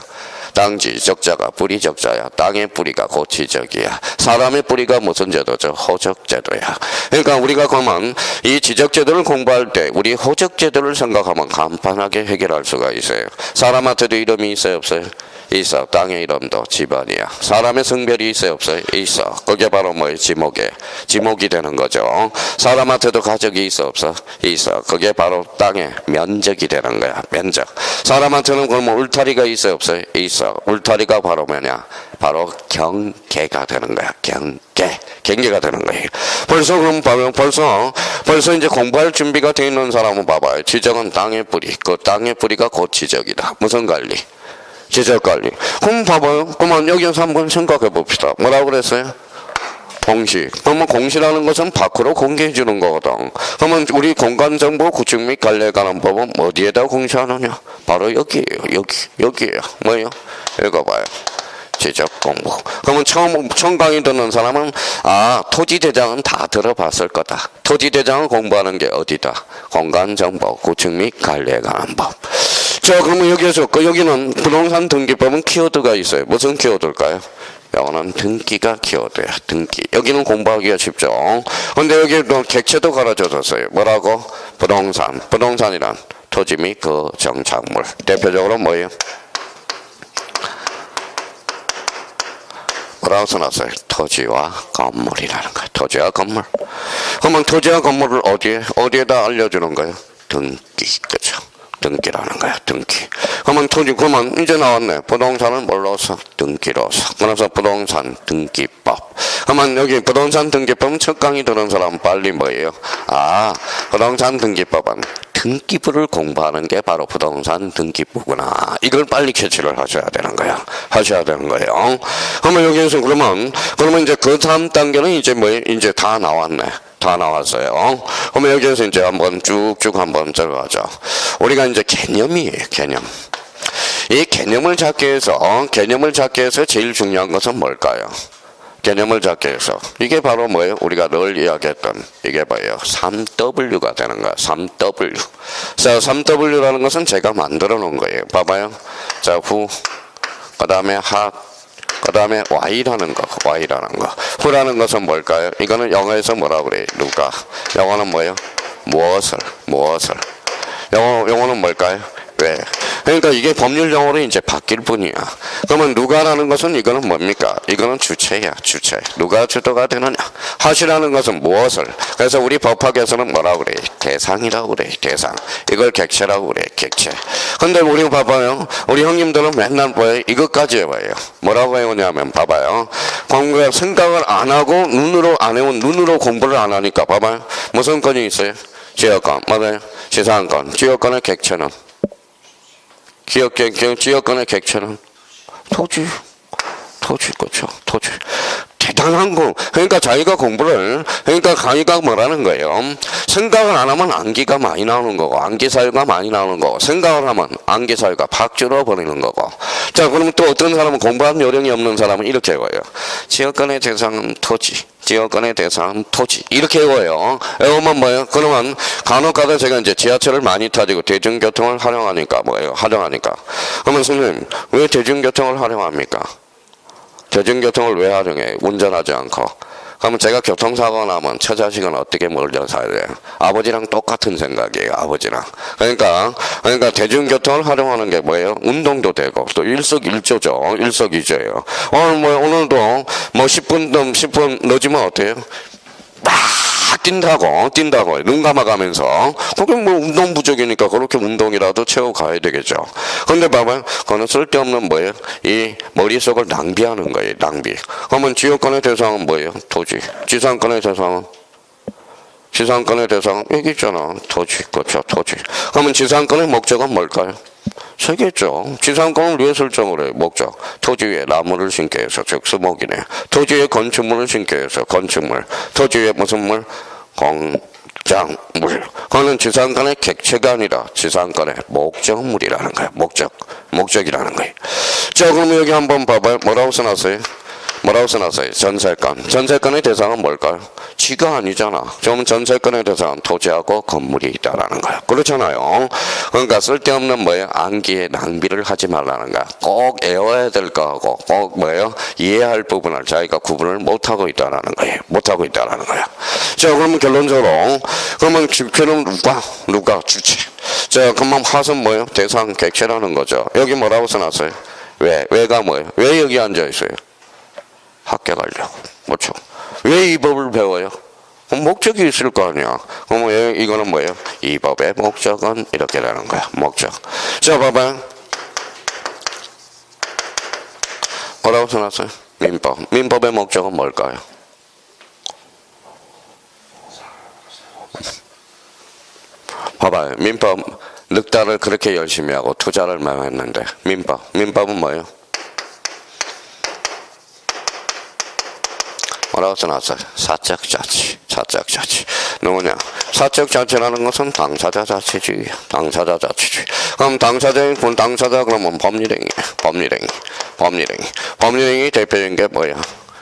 땅지 적자가 뿌리 적자야. 땅의 뿌리가 곧 지적이야. 사람의 뿌리가 무슨 제도죠? 호적제도야. 그러니까 우리가 그러면 이 지적제도를 공부할 때 우리 호적제도를 생각하면 간단하게 해결할 수가 있어요. 사람한테도 이름이 있어요? 없어요? 있어. 땅의 이름도 집안이야. 사람의 성별이 있어요? 없어요? 있어. 그게 바로 뭐예요? 지목이 되는 거죠. 사람한테도 가족이 있어? 없어? 있어. 그게 바로 땅의 면적이 되는 거야. 면적. 사람한테는 그러면 울타리가 있어요? 없어요? 있어. 울타리가 바로 뭐냐? 바로 경계가 되는 거야. 경계가 되는 거예요. 벌써 그럼 봐요. 벌써 이제 공부할 준비가 되어 있는 사람은 봐봐요. 지적은 땅의 뿌리. 그 땅의 뿌리가 곧 지적이다. 무슨 관리? 지적 관리. 그럼 봐봐요. 그러면 여기서 한번 생각해 봅시다. 뭐라고 그랬어요? 공시. 그러면 공시라는 것은 밖으로 공개해 주는 거거든. 그러면 우리 공간정보 구축 및 관리에 관한 법은 어디에다 공시하느냐? 바로 여기에요. 여기에요. 뭐예요? 읽어봐요. 지적 공부. 그러면 처음 강의 듣는 사람은 토지대장은 다 들어봤을 거다. 토지대장을 공부하는 게 어디다? 공간정보 구축 및 관리에 관한 법. 자, 그러면 여기에서 여기는 부동산 등기법은 키워드가 있어요. 무슨 키워드일까요? 여기는 등기가 키워드야. 등기. 여기는 공부하기가 쉽죠. 근데 여기 또 객체도 가르쳐줬어요. 뭐라고? 부동산. 부동산이란 토지 및 그 정착물. 대표적으로 뭐예요? 뭐라고 써놨어요? 토지와 건물이라는 거예요. 토지와 건물. 그러면 토지와 건물을 어디에다 알려주는 거예요? 등기, 그죠? 등기라는 거야, 등기. 그러면 토지, 그러면 이제 나왔네. 부동산을 뭘로서? 등기로서. 그래서 부동산 등기법. 그러면 여기 부동산 등기법은 첫 강의 들은 사람 빨리 뭐예요? 부동산 등기법은 등기부를 공부하는 게 바로 부동산 등기부구나. 이걸 빨리 캐치를 하셔야 되는 거야. 하셔야 되는 거예요. 그러면 여기에서 그러면 이제 그 다음 단계는 이제 뭐예요? 이제 다 나왔네. 다 나왔어요. 그러면 여기에서 이제 한번 쭉쭉 한번 들어가죠. 우리가 이제 개념이에요, 개념. 이 개념을 잡기 위해서 제일 중요한 것은 뭘까요? 개념을 잡기 위해서. 이게 바로 뭐예요? 우리가 늘 이야기했던 이게 뭐예요? 3W가 되는 거야. 3W. 자, 3W라는 것은 제가 만들어 놓은 거예요. 봐봐요. 자, 후, 그 다음에 핫, 그 다음에 Y라는 거. 후라는 것은 뭘까요? 이거는 영어에서 뭐라고 그래요? 누가. 영어는 뭐예요? 무엇을. 영어는 뭘까요? 왜? 그러니까 이게 법률 용어로 이제 바뀔 뿐이야. 그러면 누가라는 것은 이거는 뭡니까? 이거는 주체야, 주체. 누가 주도가 되느냐? 하시라는 것은 무엇을. 그래서 우리 법학에서는 뭐라고 그래? 대상이라고 그래, 대상. 이걸 객체라고 그래, 객체. 근데 우리 봐봐요. 우리 형님들은 맨날 뭐예요? 이것까지 해봐요. 뭐라고 해오냐면 봐봐요. 공부에 생각을 안 하고 눈으로 안 해온 눈으로 공부를 안 하니까 봐봐요. 무슨 건이 있어요? 지역권, 맞아요? 지상권. 지역권의 객체는 지역권의 객체는 토지, 그렇죠. 토지. 대단한 거. 그러니까 자기가 자기가 뭐라는 거예요? 생각을 안 하면 암기가 많이 나오는 거고, 암기사유가 많이 나오는 거고, 생각을 하면 암기사유가 팍 줄어버리는 거고. 자, 그러면 또 어떤 사람은 공부한 요령이 없는 사람은 이렇게 해요. 지역권의 대상은 토지. 지역권의 대상은 토지. 이렇게 외워요. 외우면 뭐예요? 그러면 간혹가다 제가 이제 지하철을 많이 타지고 대중교통을 활용하니까 뭐예요? 그러면 선생님, 왜 대중교통을 활용합니까? 대중교통을 왜 활용해? 운전하지 않고. 그러면 제가 교통사고가 나면 처자식은 어떻게 몰려 사야 돼요? 아버지랑 똑같은 생각이에요, 아버지랑. 그러니까 대중교통을 활용하는 게 뭐예요? 운동도 되고, 또 일석이조죠. 일석이조예요. 오늘도 10분 늦으면 어때요? 뛴다고 눈 감아가면서 그게 뭐 운동 부족이니까 그렇게 운동이라도 채워 가야 되겠죠. 근데 봐봐요. 그거는 쓸데없는 뭐예요? 이 머릿속을 낭비하는 거예요. 낭비. 그러면 지역권의 대상은 뭐예요? 토지. 지상권의 대상은 여기 있잖아. 토지. 그렇죠. 토지. 그러면 지상권의 목적은 뭘까요? 세겠죠. 지상권을 왜 설정을 해요? 목적. 토지 위에 나무를 심기 위해서, 즉 수목이네. 토지 위에 건축물을 심기 위해서, 건축물. 토지 위에 무슨 물? 공작물. 그거는 지상권의 객체가 아니라 지상권의 목적물이라는 거예요. 목적이라는 거예요. 자, 그럼 여기 한번 봐봐요. 뭐라고 써놨어요? 전세권의 대상은 뭘까요? 지가 아니잖아. 그러면 전세권의 대상은 토지하고 건물이 있다라는 거야. 그렇잖아요. 그러니까 쓸데없는 뭐예요? 암기에 낭비를 하지 말라는 거야. 꼭 외워야 될 거하고 꼭 뭐예요? 이해할 부분을 자기가 구분을 못하고 있다라는 거예요. 자, 그러면 결론적으로 그러면 주체는 누가 주체. 자, 그러면 핫은 뭐예요? 대상 객체라는 거죠. 여기 뭐라고 써놨어요? 왜가 뭐예요? 왜 여기 앉아 있어요? 합격하려고. 그렇죠. 왜 이 법을 배워요? 목적이 있을 거 아니야. 그럼 이거는 뭐예요? 이 법의 목적은 이렇게 되는 거야. 목적. 자, 봐봐요. 뭐라고 써놨어요? 민법. 민법의 목적은 뭘까요? 봐봐요. 민법 늑다를 그렇게 열심히 하고 투자를 많이 했는데 민법은 뭐예요? 뭐라고 써놨어요? 사적자치. 누구냐? 사적자치라는 것은 당사자 자치주의야. 그럼 당사자 그러면 법률행위. 법률행위 대표적인 게 뭐야?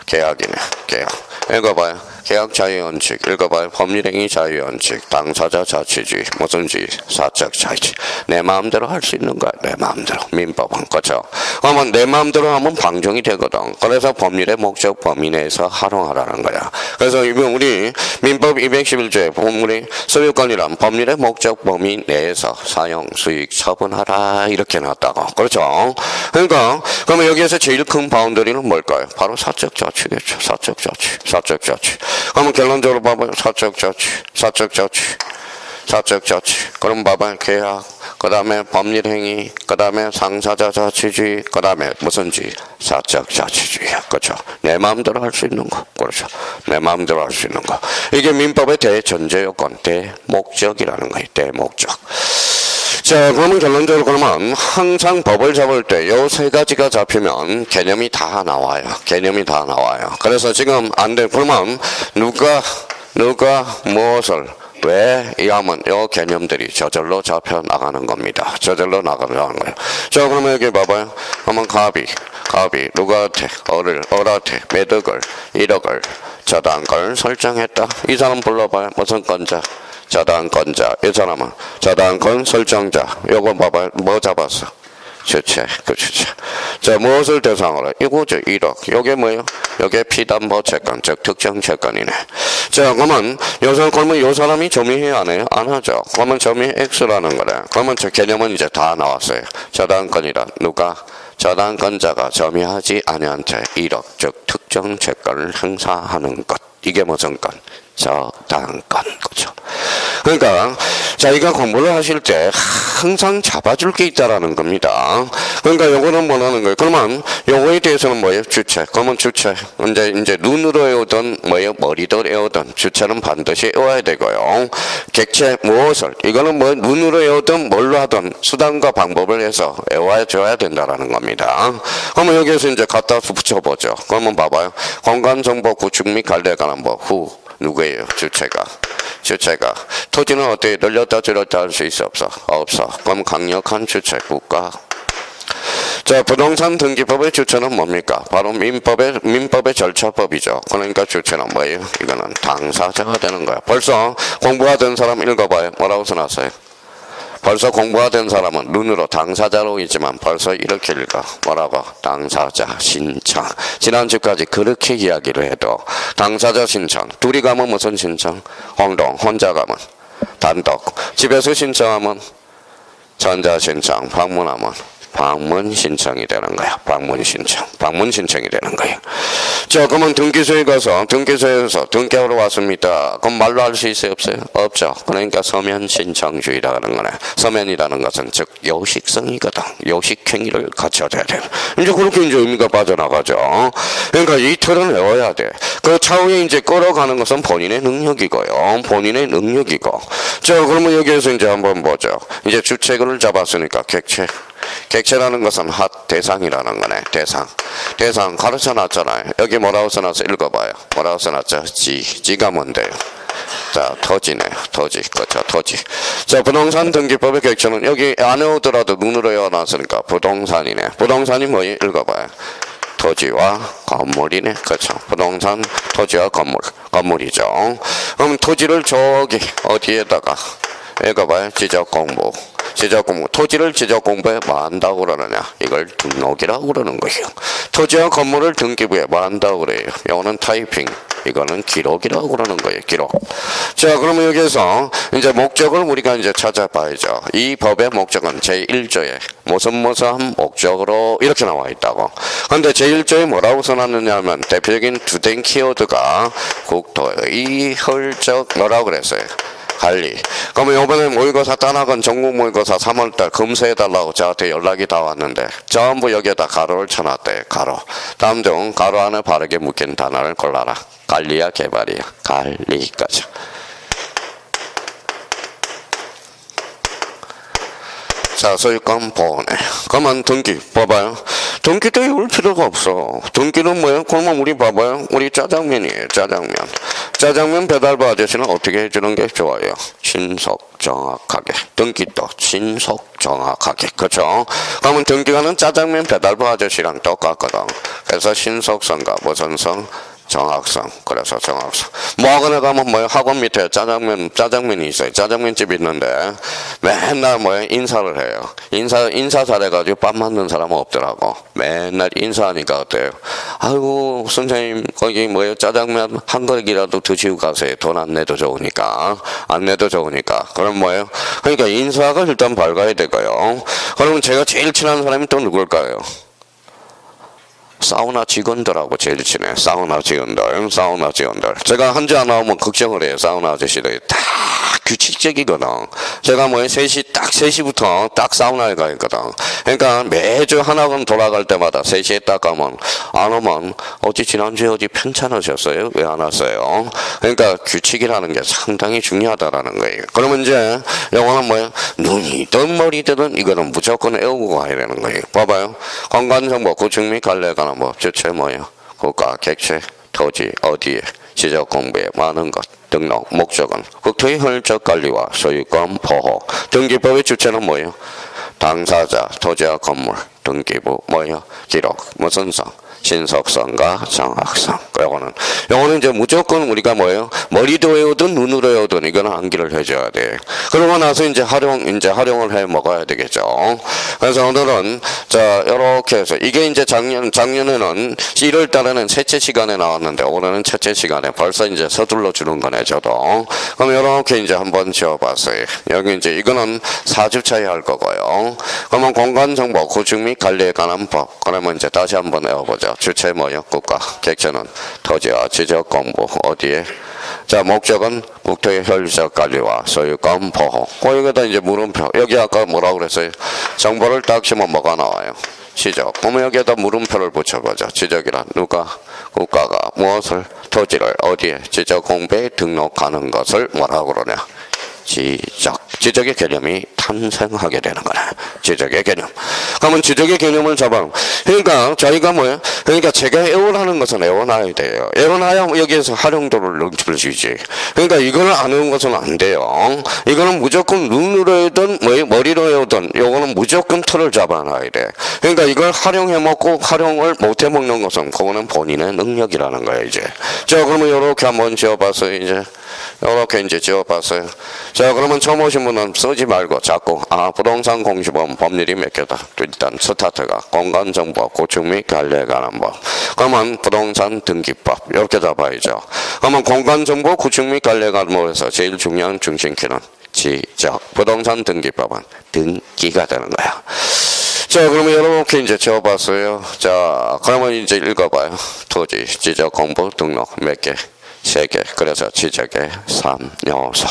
계약이네. 계약. 이거 봐요. 계약 자유원칙 읽어봐요. 법률행위 자유원칙, 당사자 자치주의, 무슨주의, 사적 자유주의. 내 마음대로 할 수 있는 거야. 내 마음대로. 민법은 그렇죠. 그러면 내 마음대로 하면 방종이 되거든. 그래서 법률의 목적 범위 내에서 활용하라는 거야. 그래서 이번 우리 민법 211조에 우리 소유권이란 법률의 목적 범위 내에서 사용, 수익, 처분하라 이렇게 놨다고. 그렇죠. 그러니까 그러면 여기에서 제일 큰 바운더리는 뭘까요? 바로 사적 자치겠죠. 사적 자치, 사적 자치. 그러면 결론적으로 봐봐요. 사적 자치, 사적 자치, 사적 자치. 그럼 봐봐요. 계약, 그 다음에 법률행위, 그 다음에 상사자 자치주의, 그 다음에 무슨주의? 사적 자치주의. 그렇죠. 내 마음대로 할 수 있는 거. 그렇죠. 내 마음대로 할 수 있는 거. 이게 민법의 대전제 요건, 대목적이라는 거예요. 대목적. 자, 그러면 결론적으로 그러면 항상 법을 잡을 때 요 세 가지가 잡히면 개념이 다 나와요. 개념이 다 나와요. 그래서 지금 안 돼. 그러면 누가 무엇을 왜 이하면 요 개념들이 저절로 잡혀 나가는 겁니다. 저절로 나가는 거예요. 자, 그러면 여기 봐봐요. 그러면 갑이 누구한테 을한테 매덕을 1억을 저당권을 설정했다. 이 사람 불러봐요. 무슨 건자? 저당권자. 이 사람은 저당권 설정자. 요거 봐봐요. 뭐 잡았어? 주체. 그 주체. 자, 무엇을 대상으로? 이거죠. 1억. 요게 뭐예요? 요게 피담보 채권, 즉 특정 채권이네. 자, 그러면 요 사람이 점유해야 안 해요? 안 하죠. 그러면 점유 X라는 거래. 그러면 저 개념은 이제 다 나왔어요. 저당권이란 누가? 저당권자가 점유하지 아니한 채 1억, 즉 특정 채권을 행사하는 것. 이게 무슨 건? 저당권. 그죠. 그러니까 자기가 공부를 하실 때 항상 잡아줄 게 있다라는 겁니다. 그러니까 요거는 뭐라는 거예요? 그러면 요거에 대해서는 뭐예요? 주체. 그러면 주체. 이제 눈으로 외우던 뭐예요? 머리도 외우던 주체는 반드시 외워야 되고요. 객체 무엇을? 이거는 뭐 눈으로 외우던 뭘로 하던 수단과 방법을 해서 외워줘야 된다라는 겁니다. 그러면 여기에서 이제 갖다 붙여보죠. 그러면 봐봐요. 공간정보 구축 및 관리에 관한 법 후. 누구예요? 주체가. 토지는 어떻게 늘렸다 줄였다 할 수 있어? 없어. 그럼 강력한 주체, 국가. 자, 부동산 등기법의 주체는 뭡니까? 바로 민법의 절차법이죠. 그러니까 주체는 뭐예요? 이거는 당사자가 되는 거야. 벌써 공부가 된 사람 읽어봐요. 뭐라고 써놨어요? 벌써 공부가 된 사람은 눈으로 당사자로 있지만 벌써 이렇게 읽어. 뭐라고? 당사자 신청. 지난주까지 그렇게 이야기를 해도 당사자 신청. 둘이 가면 무슨 신청? 공동. 혼자 가면 단독. 집에서 신청하면 전자 신청. 방문하면 방문 신청이 되는 거야. 방문 신청이 되는 거야. 자, 그러면 등기소에 가서 등기소에서 등기하러 왔습니다. 그럼 말로 할 수 있어요? 없어요? 없죠. 그러니까 서면 신청주의라는 거네. 서면이라는 것은 즉 요식성이거든. 요식행위를 갖춰야 돼. 이제 그렇게 이제 의미가 빠져나가죠. 그러니까 이 틀은 외워야 돼. 그 차후에 이제 끌어가는 것은 본인의 능력이고요. 본인의 능력이고. 자, 그러면 여기에서 이제 한번 보죠. 이제 주체를 잡았으니까 객체. 객체라는 것은 대상이라는 거네. 대상 가르쳐 놨잖아요. 여기 뭐라고 써놨어? 읽어봐요. 뭐라고 써놨죠? 지가 뭔데요? 자, 토지네요. 토지. 그렇죠. 토지. 자, 부동산 등기법의 객체는 여기 안 외우더라도 눈으로 외워놨으니까 부동산이네. 부동산이 뭐예요? 읽어봐요. 토지와 건물이네. 그렇죠. 부동산, 토지와 건물이죠. 그럼 토지를 저기 어디에다가 읽어봐요. 지적공부. 토지를 지적공부에 뭐 한다고 그러느냐? 이걸 등록이라고 그러는 거예요. 토지와 건물을 등기부에 뭐 한다고 그래요? 이거는 타이핑. 이거는 기록이라고 그러는 거예요. 기록. 자, 그러면 여기서 이제 목적을 우리가 이제 찾아봐야죠. 이 법의 목적은 제1조에 무슨 목적으로 이렇게 나와 있다고. 근데 제1조에 뭐라고 써놨느냐 하면 대표적인 주된 키워드가 국토의 헐적 뭐라고 그랬어요? 관리. 그러면 이번에 모의고사 따나간 전국 모의고사 3월달 검사해달라고 저한테 연락이 다 왔는데 전부 여기에다 가로를 쳐놨대요. 가로. 다음 중 가로 안에 바르게 묶인 단어를 골라라. 관리야 개발이야. 관리까지. 자, 소유권 보호네. 그러면 등기 봐봐요. 등기도 외울 필요가 없어. 등기는 뭐예요? 그러면 우리 봐봐요. 우리 짜장면이에요. 짜장면 배달부 아저씨는 어떻게 해주는 게 좋아요? 신속 정확하게. 등기도 신속 정확하게. 그렇죠? 그러면 등기가는 짜장면 배달부 아저씨랑 똑같거든. 그래서 신속성과 무슨 성? 정학성. 그래서 정학성. 뭐 학원에 가면 뭐야? 학원 밑에 짜장면이 있어요. 짜장면집이 있는데 맨날 뭐야? 인사를 해요. 인사 잘해가지고 밥 만든 사람은 없더라고. 맨날 인사하니까 어때요? 아이고 선생님 거기 뭐예요? 짜장면 한 그릇이라도 드시고 가세요. 돈 안 내도 좋으니까. 안 내도 좋으니까. 그럼 뭐예요? 그러니까 인사가 일단 밝아야 되고요. 그러면 제가 제일 친한 사람이 또 누굴까요? 사우나 직원들하고 제일 친해. 사우나 직원들. 제가 한주 안 나오면 걱정을 해요. 사우나 아저씨들이 다 규칙적이거든. 제가 뭐 3시부터 딱 사우나에 가 있거든. 그러니까 매주 한 학원 돌아갈 때마다 3시에 딱 가면 안 오면 어찌 지난주에 어디 편찮으셨어요? 왜 안 왔어요? 그러니까 규칙이라는 게 상당히 중요하다라는 거예요. 그러면 이제 영어는 뭐예요? 눈이든 머리든 이거는 무조건 외우고 가야 되는 거예요. 봐봐요. 관광정보, 구축 및 관리에 관한 법, 주체 뭐예요? 국가, 객체, 토지, 어디에, 지적 공부에 많은 것. 등록, 목적은 국토의 혈적 관리와 소유권 보호. 등기법의 주체는 뭐예요? 당사자, 토지와 건물, 등기부, 뭐예요? 기록, 무슨 성? 신속성과 정확성. 요거는 이제 무조건 우리가 뭐예요? 머리도 외우든 눈으로 외우든 이거는 암기를 해줘야 돼. 그러고 나서 이제 활용을 해 먹어야 되겠죠. 그래서 오늘은 자, 요렇게 해서 이게 이제 작년에는 1월 달에는 셋째 시간에 나왔는데 올해는 첫째 시간에 벌써 이제 서둘러 주는 거네, 저도. 그럼 요렇게 이제 한번 지어봤어요. 여기 이제 이거는 4주차에 할 거고요. 그러면 공간정보, 구축 및 관리에 관한 법. 그러면 이제 다시 한번 외워보죠. 주체 뭐요? 국가. 객체는 토지와 지적 공부. 어디에? 자, 목적은 국토의 혈적 관리와 소유권 보호. 거기에다 이제 물음표. 여기 아까 뭐라고 그랬어요? 정보를 딱 치면 뭐가 나와요? 지적. 그러면 여기에다 물음표를 붙여보죠. 지적이란 누가? 국가가 무엇을? 토지를 어디에? 지적 공부에 등록하는 것을 뭐라고 그러냐? 지적의 개념이 탄생하게 되는 거네. 지적의 개념. 그러면 지적의 개념을 잡아. 그러니까 저희가 뭐예요? 그러니까 제가 애원하는 것은 애원해야 돼요. 애원해야 여기에서 활용도를 넘칠 수 있지. 그러니까 이걸 안 외운 것은 안 돼요. 이거는 무조건 눈으로 해든 머리로 해오든 요거는 무조건 틀을 잡아놔야 돼. 그러니까 이걸 활용해 먹고 활용을 못해 먹는 것은 그거는 본인의 능력이라는 거예요. 이제. 자, 그러면 요렇게 한번 지어봤어요. 이제. 요렇게 이제 지어봤어요. 자, 그러면 처음 오신 분은 쓰지 말고 자꾸 부동산 공시법 법률이 몇 개다. 일단 스타트가 공간정보, 구축 및 관리에 관한 법. 그러면 부동산 등기법 이렇게 잡아야죠. 그러면 공간정보, 구축 및 관리에 관한 법에서 제일 중요한 중심키는 지적. 부동산 등기법은 등기가 되는 거야. 자, 그러면 이렇게 이제 지어봤어요. 자, 그러면 이제 읽어봐요. 토지, 지적 공부, 등록 몇 개? 3개. 그래서 지적의 3요소.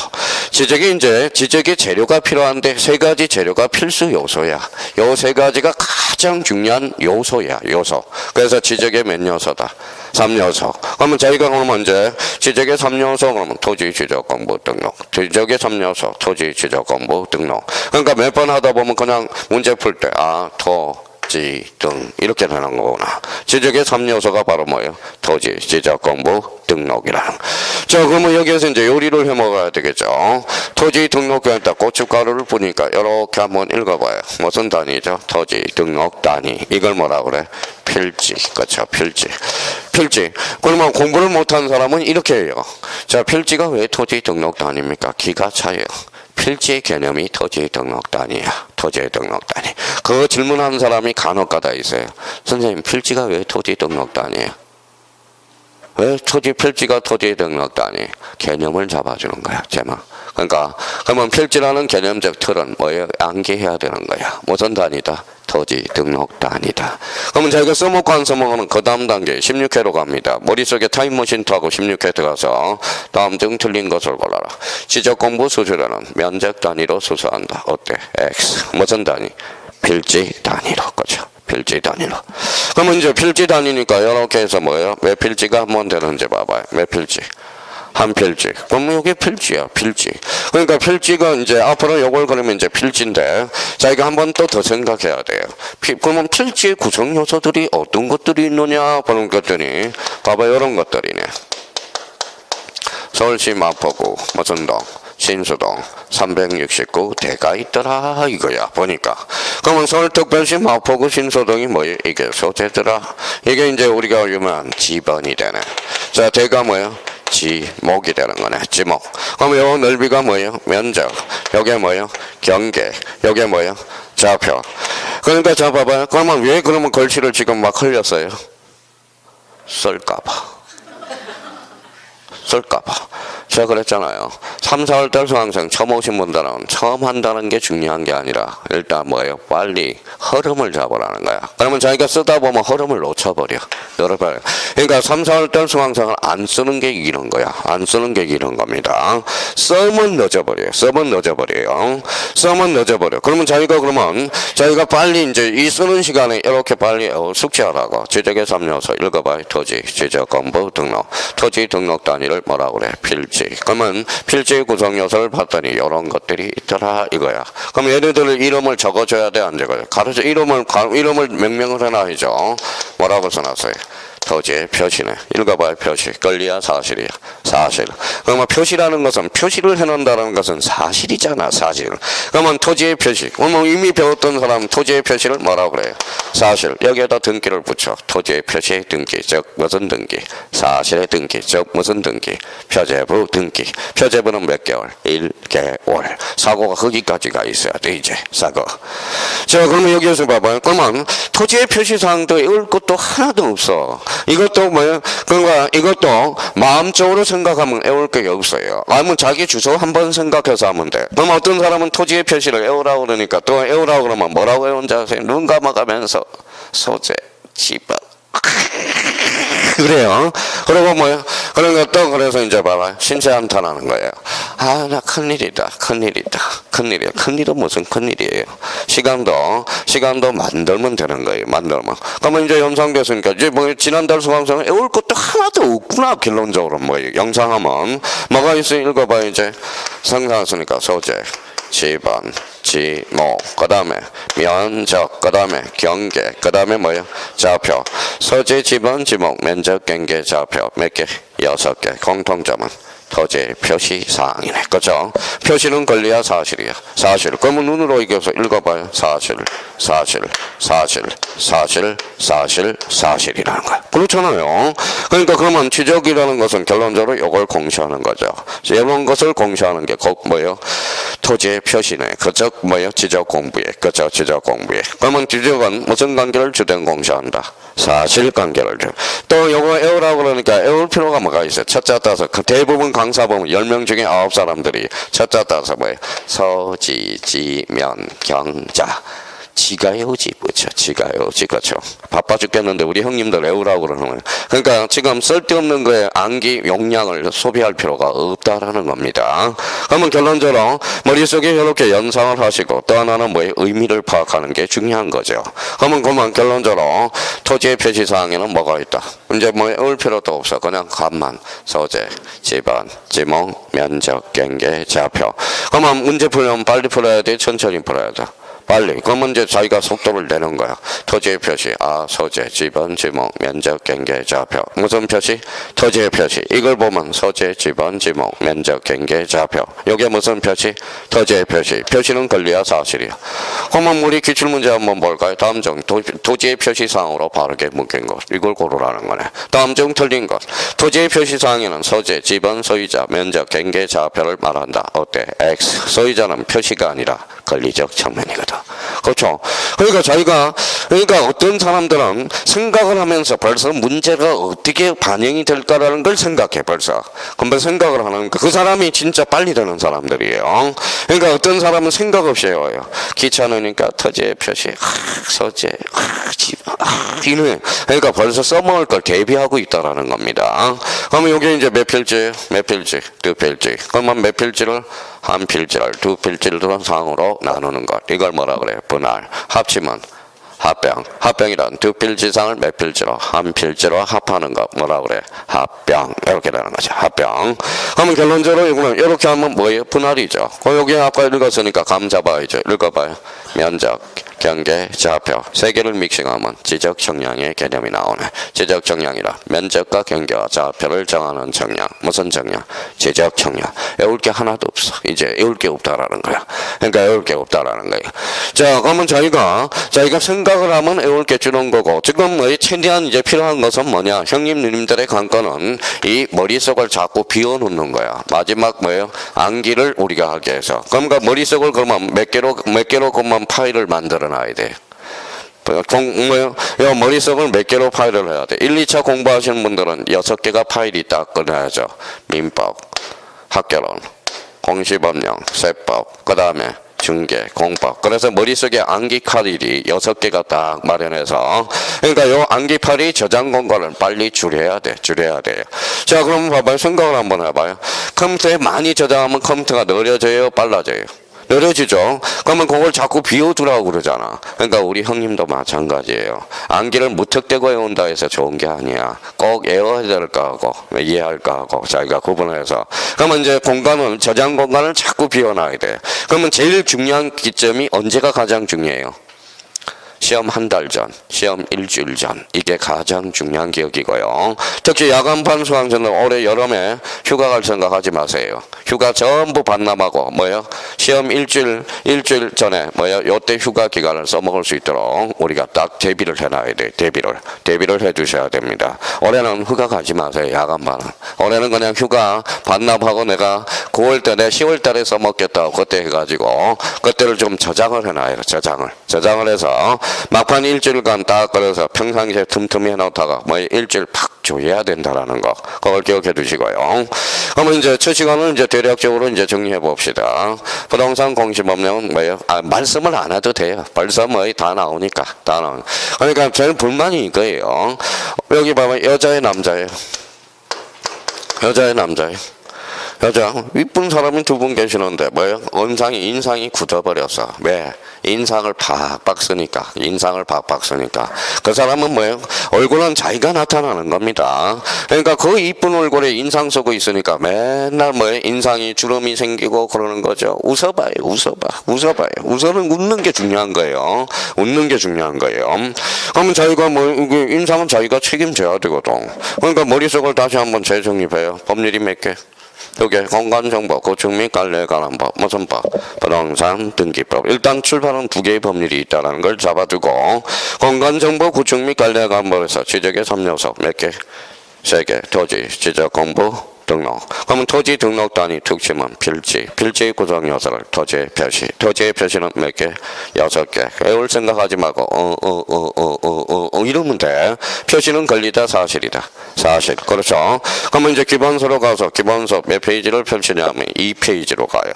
지적의 재료가 필요한데 3가지 재료가 필수 요소야. 요 3가지가 가장 중요한 요소야. 요소. 그래서 지적의 몇 요소다? 3요소. 그러면 저희가 그러면 이제 지적의 3요소 그러면 토지 지적 공부 등록. 지적의 3요소 토지 지적 공부 등록. 그러니까 몇 번 하다 보면 그냥 문제 풀 때 토지 등 이렇게 되는 거구나. 지적의 3요소가 바로 뭐예요? 토지, 지적 공부, 등록이라는. 자, 그러면 여기에서 이제 요리를 해 먹어야 되겠죠. 토지 등록에다 고춧가루를 뿌니까 이렇게 한번 읽어봐요. 무슨 단위죠? 토지 등록 단위. 이걸 뭐라 그래? 필지. 그렇죠? 필지. 그러면 공부를 못한 사람은 이렇게 해요. 자, 필지가 왜 토지 등록 단위입니까? 기가 차요. 필지의 개념이 토지 등록 단위야. 토지의 등록 단위. 그거 질문하는 사람이 간혹가다 있어요. 선생님, 필지가 왜 토지 등록 단위예요? 왜 필지가 토지 등록 단위? 개념을 잡아주는 거야, 제목. 그러니까 그러면 필지라는 개념적 틀은 뭐예요? 암기해야 되는 거야. 무슨 단위다? 토지 등록 단위다. 그러면 저희가 써먹고 안 써먹으면 그 다음 단계 16회로 갑니다. 머릿속에 타임머신 타고 16회 들어가서 다음 등 틀린 것을 골라라. 지적 공부 수수료는 면적 단위로 수수한다. 어때? X. 무슨 단위? 필지 단위로. 그죠? 필지 단위로. 그러면 이제 필지 단위니까 이렇게 해서 뭐예요? 몇 필지가 한번 되는지 봐봐요. 몇 필지? 한 필지. 그러면 이게 필지야, 필지. 그러니까 필지가 이제 앞으로 요걸 그러면 이제 필지인데, 자기가 한 번 또 더 생각해야 돼요. 그러면 필지의 구성 요소들이 어떤 것들이 있느냐, 그런 것들이, 봐봐, 이런 것들이네. 서울시 마포구, 무슨 동, 신수동 369대가 있더라 이거야 보니까. 그러면 서울특별시 마포구 신수동이 뭐예요? 이게 소재더라. 이게 이제 우리가 유명한 지번이 되네. 자, 대가 뭐예요? 지목이 되는 거네. 지목. 그럼 요 넓이가 뭐예요? 면적. 요게 뭐예요? 경계. 요게 뭐예요? 좌표. 그러니까 자 봐봐요. 그러면 왜 그러면 글씨를 지금 막 흘렸어요? 쓸까봐. 쓸까봐. 제가 그랬잖아요. 3, 4월달 수강생 처음 오신 분들은 처음 한다는 게 중요한 게 아니라 일단 뭐예요? 빨리 흐름을 잡으라는 거야. 그러면 자기가 쓰다 보면 흐름을 놓쳐버려. 여러분. 그러니까 3, 4월달 수강생을 안 쓰는 게 이기는 거야. 안 쓰는 게 이기는 겁니다. 썸은 늦어버려요. 썸은 늦어버려요. 썸은 늦어버려. 그러면 자기가 빨리 이제 이 쓰는 시간에 이렇게 빨리 숙지하라고. 지적의 3요소 읽어봐요. 토지, 지적, 건부, 등록. 토지 등록 단위를 뭐라고 그래? 필지. 그러면 필지 구성 요소를 봤더니 이런 것들이 있더라 이거야. 그럼 얘네들 이름을 적어줘야 돼, 안 적어요? 가르쳐 이름을 명명을 해놔야죠. 뭐라고 써놨어요? 토지의 표시네. 읽어봐요. 표시. 권리야 사실이야. 사실. 그러면 표시라는 것은 표시를 해놓는다는 것은 사실이잖아. 사실. 그러면 토지의 표시. 그러면 이미 배웠던 사람은 토지의 표시를 뭐라고 그래요? 사실. 여기에다 등기를 붙여. 토지의 표시의 등기. 즉 무슨 등기? 사실의 등기. 즉 무슨 등기? 표제부 등기. 표제부는 몇 개월? 1개월. 사고가 거기까지가 있어야 돼 이제. 사고. 자 그러면 여기에서 봐봐요. 그러면 토지의 표시사항도 읽을 것도 하나도 없어. 이것도 뭐예요? 그러니까 이것도 마음적으로 생각하면 애울 게 없어요. 아니면 자기 주소 한번 생각해서 하면 돼. 그럼 어떤 사람은 토지의 표시를 애우라고 그러니까 또 애우라고 그러면 뭐라고 애운지 아세요? 눈 감아가면서 소재, 지번. 그래요. 그리고 뭐요? 그러니까 또 그래서 이제 봐봐. 신세 한탄하는 거예요. 아, 나 큰일이다. 큰일이다. 큰일이야. 큰일은 무슨 큰일이에요. 시간도 만들면 되는 거예요. 만들면. 그러면 이제 연상됐으니까 이제 뭐 지난달 수강생은 애울 것도 하나도 없구나. 결론적으로 뭐예요. 영상하면 뭐가 있어요? 읽어봐요. 이제 상상했으니까 소재. 지번, 지목, 그 다음에 면적, 그 다음에 경계, 그 다음에 뭐예요? 좌표. 서재, 지번, 지목, 면적, 경계, 좌표. 몇 개? 6개. 공통점은 토지 표시 사항이네. 그렇죠? 표시는 권리야 사실이야. 사실. 그러면 눈으로 이겨서 읽어봐요. 사실, 사실, 사실, 사실, 사실, 사실이라는 거야. 그렇잖아요. 그러니까 그러면 지적이라는 것은 결론적으로 이걸 공시하는 거죠. 이런 것을 공시하는 게 곧 뭐예요? 토지의 표시네. 그저 뭐예요? 지적 공부에. 그저 지적 공부에. 그러면 지적은 무슨 관계를 주된 공시한다? 사실 관계를 줘. 또 요거 애우라고 그러니까 애울 필요가 뭐가 있어요? 첫째 따서 대부분 강사 보면 10명 중에 9사람들이 첫째 따서 뭐예요? 서지, 지면, 경자. 지가 외우지 뭐죠? 지가 외우지. 그렇죠? 바빠 죽겠는데 우리 형님들 외우라고 그러는 거예요. 그러니까 지금 쓸데없는 거에 암기 용량을 소비할 필요가 없다라는 겁니다. 그러면 결론적으로 머릿속에 이렇게 연상을 하시고 또 하나는 뭐예요? 의미를 파악하는 게 중요한 거죠. 그러면 결론적으로 토지의 표시사항에는 뭐가 있다? 이제 뭐 외울 필요도 없어. 그냥 값만 소재, 지번, 지목, 면적, 경계, 좌표. 그러면 문제 풀려면 빨리 풀어야 돼? 천천히 풀어야 돼? 빨리. 그러면 이제 자기가 속도를 내는 거야. 토지의 표시. 아, 소재, 지번, 지목, 면적, 경계, 좌표. 무슨 표시? 토지의 표시. 이걸 보면 소재, 지번, 지목, 면적, 경계, 좌표. 이게 무슨 표시? 토지의 표시. 표시는 권리야 사실이야. 그러면 우리 기출문제 한번 볼까요? 다음 중 토지의 표시사항으로 바르게 묶인 것. 이걸 고르라는 거네. 다음 중 틀린 것. 토지의 표시사항에는 소재, 지번, 소유자, 면적, 경계, 좌표를 말한다. 어때? X. 소유자는 표시가 아니라 권리적 측면이거든. 그렇죠. 그러니까 어떤 사람들은 생각을 하면서 벌써 문제가 어떻게 반영이 될까라는 걸 생각해 벌써. 그럼 생각을 하는 그 사람이 진짜 빨리 되는 사람들이에요. 그러니까 어떤 사람은 생각 없이 외워요. 귀찮으니까 토지의 표시, 소재, 이는 그러니까 벌써 써먹을 걸 대비하고 있다라는 겁니다. 그러면 여기 이제 몇 필지, 두 필지. 그러면 몇 필지를 한 필지를 두 필지를 상으로 나누는 것. 이걸 뭐라 그래요? 분할. 합치면 합병. 합병이란 두 필지상을 몇 필지로 한 필지로 합하는 것. 뭐라 그래? 합병. 이렇게 되는 거죠. 합병. 그러면 결론적으로 이거는 이렇게 하면 뭐예요? 분할이죠. 여기 아까 읽었으니까 감 잡아야죠. 읽어봐요. 면적, 경계, 좌표 세 개를 믹싱하면 지적 정량의 개념이 나오네. 지적 정량이라 면적과 경계와 좌표를 정하는 정량. 무슨 정량? 지적 정량. 외울 게 하나도 없어. 이제 외울 게 없다라는 거야. 그러니까 외울 게 없다라는 거야. 자, 그러면 저희가 생각을 하면 외울 게 주는 거고, 지금 최대한 이제 필요한 것은 뭐냐? 형님 누님들의 관건은 이 머릿속을 자꾸 비워놓는 거야. 마지막 뭐예요? 암기를 우리가 하게 해서. 그러니까 머릿속을 그러면 몇 개로 그만 파일을 만들어 놔야 돼. 머릿속을 몇 개로 파일을 해야 돼. 1, 2차 공부하시는 분들은 6개가 파일이 딱 꺼내야죠. 민법, 학개론, 공시법령, 세법, 그 다음에 중개, 공법. 그래서 머릿속에 암기 파일이 6개가 딱 마련해서, 그러니까 요 암기 파일이 저장 공간을 빨리 줄여야 돼. 자, 그럼 봐봐요. 생각을 한번 해봐요. 컴퓨터에 많이 저장하면 컴퓨터가 느려져요? 빨라져요? 느려지죠. 그러면 그걸 자꾸 비워두라고 그러잖아. 그러니까 우리 형님도 마찬가지예요. 암기를 무턱대고 외운다 해서 좋은 게 아니야. 꼭 외워야 될까 하고 이해할까 하고 자기가 구분해서. 그러면 이제 저장 공간을 자꾸 비워놔야 돼. 그러면 제일 중요한 기점이 언제가 가장 중요해요? 시험 한 달 전, 시험 일주일 전. 이게 가장 중요한 기억이고요. 특히 야간반 수강생들 올해 여름에 휴가 갈 생각하지 마세요. 휴가 전부 반납하고 시험 일주일 전에 요때 휴가 기간을 써먹을 수 있도록 우리가 딱 대비를 해놔야 돼. 대비를 해주셔야 됩니다. 올해는 휴가 가지 마세요. 야간반은. 올해는 그냥 휴가 반납하고 내가 9월 달에 10월 달에 써먹겠다고 그때 해가지고 그때를 좀 저장을 해놔요. 저장을 해서 막판 일주일간 딱 걸어서 평상시에 틈틈이 해놓다가 일주일 팍 조여야 된다라는 거, 그걸 기억해 두시고요. 그러면 이제 첫 시간은 이제 대략적으로 이제 정리해 봅시다. 부동산 공시법령은 말씀을 안 해도 돼요. 벌써 다 나오니까. 그러니까 제일 불만이 이거예요. 여기 봐봐. 여자의 남자예요. 여자 이쁜 사람이 두 분 계시는데 인상이 굳어버렸어. 왜? 인상을 박박 쓰니까. 그 사람은 얼굴은 자기가 나타나는 겁니다. 그러니까 그 이쁜 얼굴에 인상 쓰고 있으니까 맨날 인상이 주름이 생기고 그러는 거죠. 웃어봐요. 웃는 게 중요한 거예요. 그러면 자기가 인상은 자기가 책임져야 되거든. 그러니까 머릿속을 다시 한번 재정립해요. 법률이 몇 개? 여기 공간정보, 구축 및 관리에 관한 법, 무슨 법? 부동산 등기법. 일단 출발은 2개의 법률이 있다는 걸 잡아두고, 공간정보, 구축 및 관리에 관한 법에서 지적의 3요소 몇 개? 3개. 토지, 지적 공부, 등록. 그러면 토지 등록 단위 특징은 필지 구성 요소를 토지의 표시. 토지의 표시는 몇 개? 6개. 외울 생각하지 말고 이러면 돼. 표시는 권리다 사실이다. 사실. 그렇죠. 그러면 이제 기본서로 가서 기본서 몇 페이지를 펼치냐면 2페이지로 가요.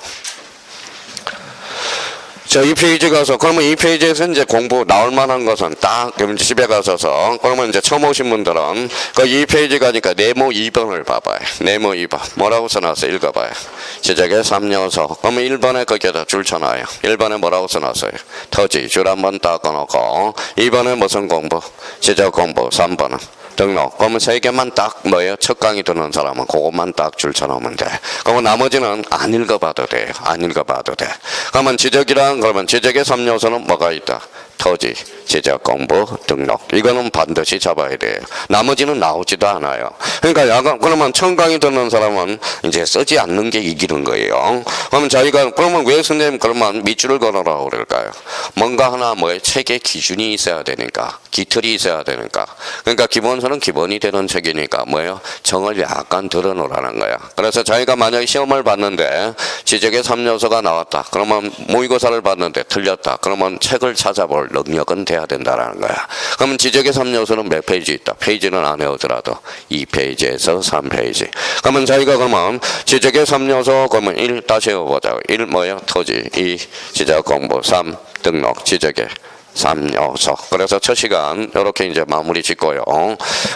자, 2페이지 가서, 그러면 2페이지에서 이제 공부 나올 만한 것은 딱, 집에 가서서, 그러면 이제 처음 오신 분들은, 그 2페이지 가니까 네모 2번을 봐봐요. 네모 2번. 뭐라고 써놨어요? 읽어봐요. 지적의 3요소. 그러면 1번에 거기에다 줄 쳐놔요. 1번에 뭐라고 써놨어요? 토지. 줄 한번 딱 꺼놓고, 2번에 무슨 공부? 지적 공부. 3번은. 등록. 그러면 3개만 딱 첫 강의 듣는 사람은 그것만 딱 줄 쳐놓으면 돼. 그러면 나머지는 안 읽어봐도 돼요. 그러면 그러면 지적의 3요소는 뭐가 있다? 토지, 지적 공부, 등록. 이거는 반드시 잡아야 돼요. 나머지는 나오지도 않아요. 그러니까 그러면 처음 강의 듣는 사람은 이제 쓰지 않는 게 이기는 거예요. 그러면 왜 선생님 그러면 밑줄을 걸으라고 그럴까요? 뭔가 하나 책의 기준이 있어야 되니까, 기틀이 있어야 되니까. 그러니까 기본서는 기본이 되는 책이니까 정을 약간 들어놓으라는 거야. 그래서 자기가 만약에 시험을 봤는데 지적의 3요소가 나왔다. 그러면 모의고사를 봤는데 틀렸다. 그러면 책을 찾아볼 능력은 돼야 된다라는 거야. 그러면 지적의 3요소는 몇 페이지 있다? 페이지는 안 외우더라도 2페이지에서 3페이지. 그러면 자기가 그러면 지적의 3요소 그러면 1 다시 외워보자고. 1 토지, 2 지적 공부, 3 등록, 지적의 3요소. 그래서 첫 시간 이렇게 이제 마무리 짓고요.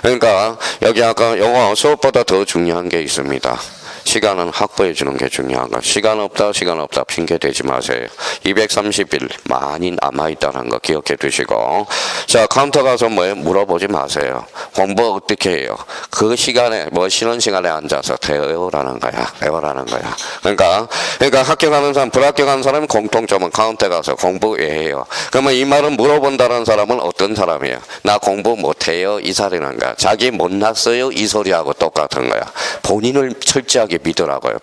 그러니까 여기 아까 영어 수업보다 더 중요한 게 있습니다. 시간은 확보해 주는 게 중요한 거. 시간 없다 핑계 대지 마세요. 230일 많이 남아있다는 거 기억해 두시고. 자, 카운터 가서 뭐예요? 물어보지 마세요. 공부 어떻게 해요? 그 시간에, 쉬는 시간에 앉아서 외우라는 거야. 외우라는 거야. 그러니까 합격하는 사람, 불합격한 사람은 공통점은 카운터에 가서 공부 왜 해요? 그러면 이 말은 물어본다는 사람은 어떤 사람이에요? 나 공부 못해요? 이 소리는 거야. 자기 못났어요? 이 소리하고 똑같은 거야. 본인을 철저하게 믿으라고요.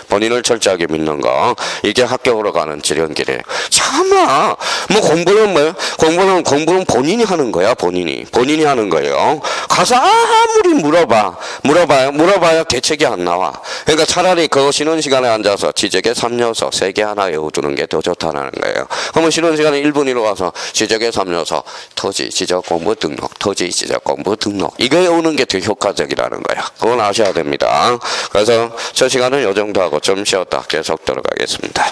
본인을 철저하게 믿는 거. 이게 합격으로 가는 지름길이에요. 참아. 공부는 본인이 하는 거야. 본인이 하는 거예요. 가서 아무리 물어봐요. 대책이 안 나와. 그러니까 차라리 그 쉬는 시간에 앉아서 지적의 3요소 3개 하나 외워두는 게 더 좋다는 거예요. 그러면 쉬는 시간에 1분이로 와서 지적의 3요소 토지, 지적 공부 등록, 토지, 지적 공부 등록. 이거 외우는 게 더 효과적이라는 거야. 그건 아셔야 됩니다. 그래서 저 시간은 요 정도 하고 좀 쉬었다 계속 들어가겠습니다.